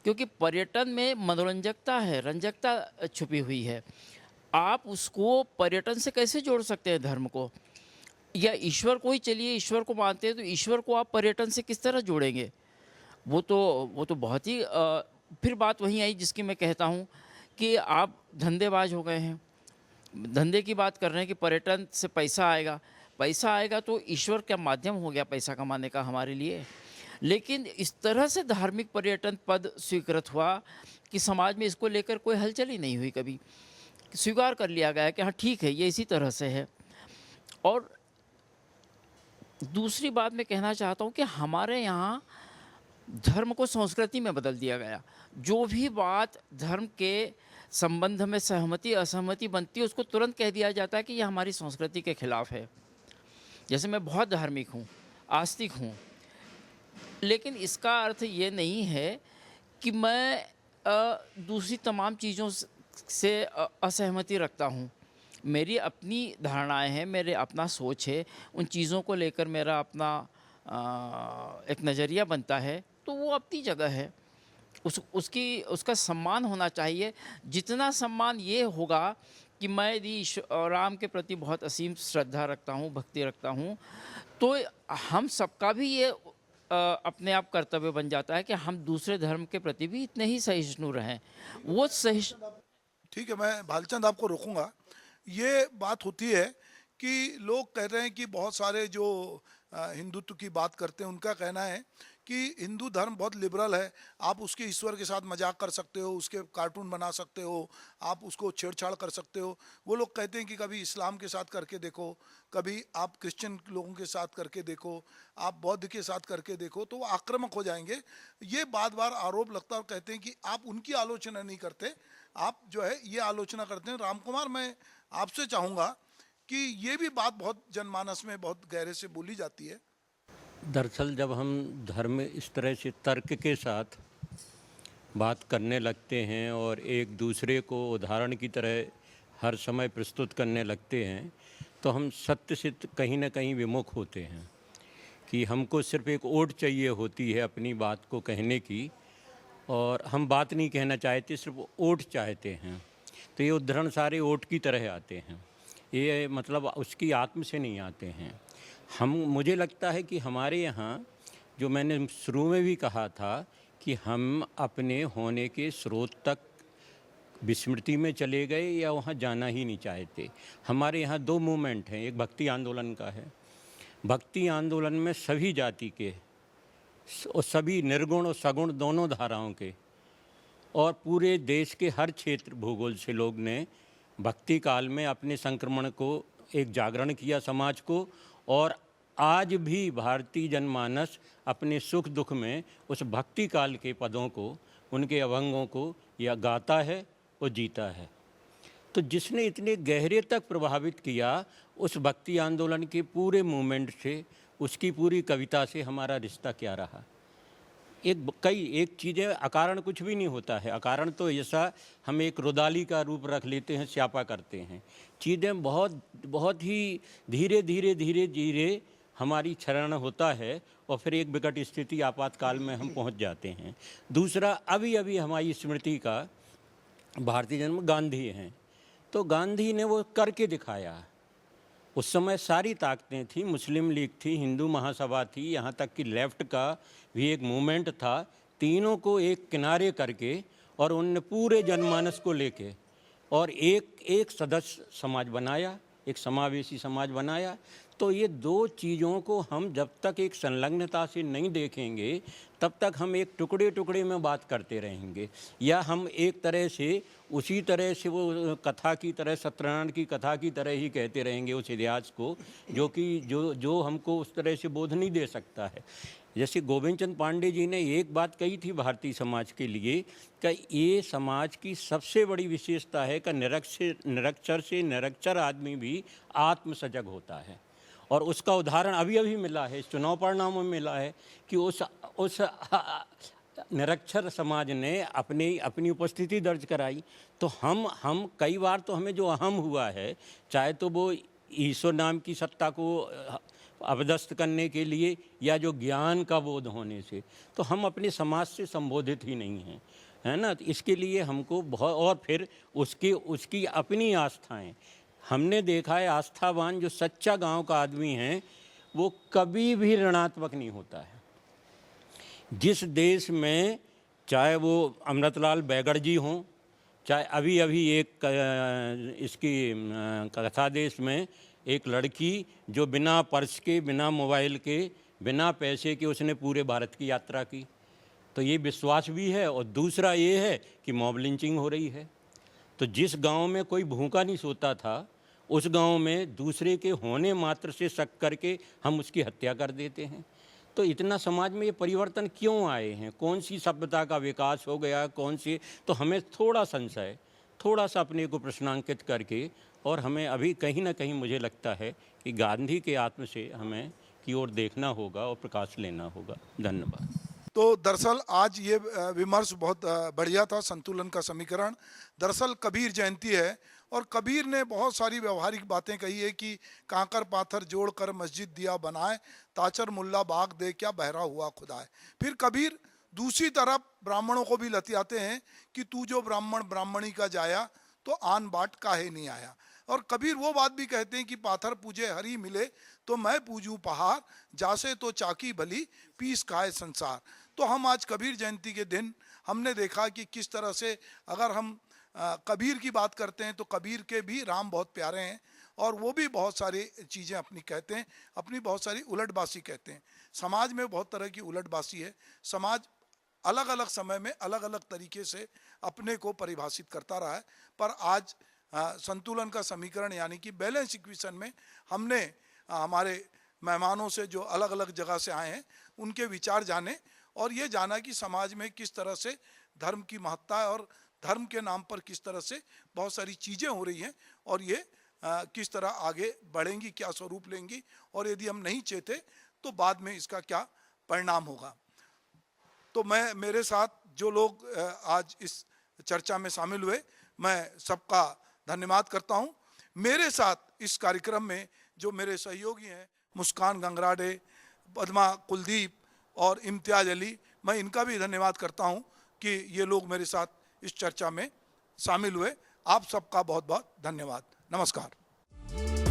क्योंकि पर्यटन में मनोरंजकता है, रंजकता छुपी हुई है। आप उसको पर्यटन से कैसे जोड़ सकते हैं धर्म को? या ईश्वर को ही, चलिए ईश्वर को मानते हैं तो ईश्वर को आप पर्यटन से किस तरह जोड़ेंगे? वो तो बहुत ही फिर बात वहीं आई जिसकी मैं कहता हूँ कि आप धंधेबाज हो गए हैं, धंधे की बात कर रहे हैं कि पर्यटन से पैसा आएगा तो ईश्वर का माध्यम हो गया पैसा कमाने का हमारे लिए। लेकिन इस तरह से धार्मिक पर्यटन पद स्वीकृत हुआ कि समाज में इसको लेकर कोई हलचल ही नहीं हुई, कभी स्वीकार कर लिया गया कि हाँ ठीक है, ये इसी तरह से है। और दूसरी बात मैं कहना चाहता हूँ कि हमारे यहाँ धर्म को संस्कृति में बदल दिया गया। जो भी बात धर्म के संबंध में सहमति असहमति बनती है, उसको तुरंत कह दिया जाता है कि यह हमारी संस्कृति के खिलाफ है। जैसे मैं बहुत धार्मिक हूँ, आस्तिक हूँ, लेकिन इसका अर्थ ये नहीं है कि मैं दूसरी तमाम चीज़ों से असहमति रखता हूँ। मेरी अपनी धारणाएं हैं, मेरे अपना सोच है, उन चीज़ों को लेकर मेरा अपना एक नज़रिया बनता है, तो वो अपनी जगह है, उसका सम्मान होना चाहिए। जितना सम्मान ये होगा कि मैं यदि राम के प्रति बहुत असीम श्रद्धा रखता हूँ, भक्ति रखता हूँ, तो हम सबका भी ये अपने आप कर्तव्य बन जाता है कि हम दूसरे धर्म के प्रति भी इतने ही सहिष्णु रहें। वो ठीक है, मैं भालचंद आपको रोकूंगा। ये बात होती है कि लोग कह रहे हैं कि बहुत सारे जो हिंदुत्व की बात करते हैं, उनका कहना है कि हिंदू धर्म बहुत लिबरल है, आप उसके ईश्वर के साथ मजाक कर सकते हो, उसके कार्टून बना सकते हो, आप उसको छेड़छाड़ कर सकते हो। वो लोग कहते हैं कि कभी इस्लाम के साथ करके देखो, कभी आप क्रिश्चियन लोगों के साथ करके देखो, आप बौद्ध के साथ करके देखो, तो वो आक्रामक हो जाएंगे। ये बार बार आरोप लगता है, और कहते हैं कि आप उनकी आलोचना नहीं करते, आप जो है ये आलोचना करते हैं। राम कुमार, मैं आपसे चाहूँगा कि ये भी बात बहुत जनमानस में बहुत गहरे से बोली जाती है। दरअसल जब हम धर्म इस तरह से तर्क के साथ बात करने लगते हैं और एक दूसरे को उदाहरण की तरह हर समय प्रस्तुत करने लगते हैं, तो हम सत्य से कहीं ना कहीं विमुख होते हैं कि हमको सिर्फ एक ओट चाहिए होती है अपनी बात को कहने की, और हम बात नहीं कहना चाहते, सिर्फ ओट चाहते हैं। तो ये उदाहरण सारे ओट की तरह आते हैं, ये मतलब उसकी आत्म से नहीं आते हैं। मुझे लगता है कि हमारे यहाँ, जो मैंने शुरू में भी कहा था, कि हम अपने होने के स्रोत तक विस्मृति में चले गए या वहाँ जाना ही नहीं चाहते। हमारे यहाँ दो मूवमेंट हैं, एक भक्ति आंदोलन का है। भक्ति आंदोलन में सभी जाति के और सभी निर्गुण और सगुण दोनों धाराओं के और पूरे देश के हर क्षेत्र भूगोल से लोग ने भक्ति काल में अपने संक्रमण को एक जागरण किया समाज को, और आज भी भारतीय जनमानस अपने सुख दुख में उस भक्ति काल के पदों को, उनके अभंगों को या गाता है और जीता है। तो जिसने इतने गहरे तक प्रभावित किया, उस भक्ति आंदोलन के पूरे मूवमेंट से, उसकी पूरी कविता से हमारा रिश्ता क्या रहा? एक चीज़ें अकारण कुछ भी नहीं होता है। अकारण तो ऐसा हम एक रुदाली का रूप रख लेते हैं, स्यापा करते हैं। चीज़ें बहुत बहुत ही धीरे धीरे धीरे धीरे हमारी क्षरण होता है और फिर एक विकट स्थिति आपातकाल में हम पहुंच जाते हैं। दूसरा, अभी अभी हमारी स्मृति का भारतीय जन्म गांधी हैं, तो गांधी ने वो करके दिखाया। उस समय सारी ताकतें थी, मुस्लिम लीग थी, हिंदू महासभा थी, यहाँ तक कि लेफ्ट का भी एक मूवमेंट था। तीनों को एक किनारे करके और उनने पूरे जनमानस को लेके और एक सदस्य समाज बनाया, एक समावेशी समाज बनाया। तो ये दो चीज़ों को हम जब तक एक संलग्नता से नहीं देखेंगे तब तक हम एक टुकड़े टुकड़े में बात करते रहेंगे, या हम एक तरह से उसी तरह से वो कथा की तरह, सत्यनारायण की कथा की तरह ही कहते रहेंगे उस इतिहास को, जो कि जो हमको उस तरह से बोध नहीं दे सकता है। जैसे गोविंद चंद पांडे जी ने एक बात कही थी भारतीय समाज के लिए कि ये समाज की सबसे बड़ी विशेषता है कि निरक्षर से निरक्षर आदमी भी आत्मसजग होता है। और उसका उदाहरण अभी अभी मिला है, इस चुनाव परिणामों में मिला है कि उस निरक्षर समाज ने अपनी उपस्थिति दर्ज कराई। तो हम कई बार तो हमें जो अहम हुआ है, चाहे तो वो ईश्वर नाम की सत्ता को अपदस्थ करने के लिए या जो ज्ञान का बोध होने से, तो हम अपने समाज से संबोधित ही नहीं हैं, है ना। तो इसके लिए हमको बहुत, और फिर उसकी अपनी आस्थाएं हमने देखा है। आस्थावान जो सच्चा गांव का आदमी है वो कभी भी ऋणात्मक नहीं होता है। जिस देश में, चाहे वो अमृतलाल बैगड़ जी हों, चाहे अभी अभी एक इसकी कथा देश में एक लड़की जो बिना पर्स के, बिना मोबाइल के, बिना पैसे के उसने पूरे भारत की यात्रा की, तो ये विश्वास भी है। और दूसरा ये है कि मॉब लिंचिंग हो रही है। तो जिस गांव में कोई भूखा नहीं सोता था, उस गांव में दूसरे के होने मात्र से शक करके हम उसकी हत्या कर देते हैं। तो इतना समाज में ये परिवर्तन क्यों आए हैं? कौन सी सभ्यता का विकास हो गया, कौन सी? तो हमें थोड़ा संशय, थोड़ा सा अपने को प्रश्नांकित करके, और हमें अभी कहीं ना कहीं मुझे लगता है कि गांधी के आत्म से हमें की ओर देखना होगा और प्रकाश लेना होगा। धन्यवाद। तो दरअसल आज ये विमर्श बहुत बढ़िया था, संतुलन का समीकरण। दरअसल कबीर जयंती है और कबीर ने बहुत सारी व्यवहारिक बातें कही है कि कांकर पाथर जोड़कर मस्जिद दिया बनाए, ताचर मुल्ला बाग दे क्या बहरा हुआ खुदाए। फिर कबीर दूसरी तरफ ब्राह्मणों को भी लतियाते हैं कि तू जो ब्राह्मण ब्राह्मणी का जाया, तो आन बाट काहे नहीं आया। और कबीर वो बात भी कहते हैं कि पाथर पूजे हरी मिले तो मैं पूजूं पहाड़, जासे तो चाकी भली पीस खाए संसार। तो हम आज कबीर जयंती के दिन हमने देखा कि किस तरह से अगर हम कबीर की बात करते हैं तो कबीर के भी राम बहुत प्यारे हैं और वो भी बहुत सारी चीज़ें अपनी कहते हैं, अपनी बहुत सारी उलटबासी कहते हैं। समाज में बहुत तरह की उलटबासी है। समाज अलग अलग समय में अलग अलग तरीके से अपने को परिभाषित करता रहा है, पर आज संतुलन का समीकरण यानी कि बैलेंस इक्वेशन में हमने हमारे मेहमानों से जो अलग अलग जगह से आए हैं उनके विचार जाने और ये जाना कि समाज में किस तरह से धर्म की महत्ता है और धर्म के नाम पर किस तरह से बहुत सारी चीज़ें हो रही हैं और ये किस तरह आगे बढ़ेंगी, क्या स्वरूप लेंगी, और यदि हम नहीं चेते तो बाद में इसका क्या परिणाम होगा। तो मेरे साथ जो लोग आज इस चर्चा में शामिल हुए, मैं सबका धन्यवाद करता हूं। मेरे साथ इस कार्यक्रम में जो मेरे सहयोगी हैं, मुस्कान गंगराडे, पद्मा कुलदीप और इम्तियाज अली, मैं इनका भी धन्यवाद करता हूं कि ये लोग मेरे साथ इस चर्चा में शामिल हुए। आप सबका बहुत बहुत धन्यवाद। नमस्कार।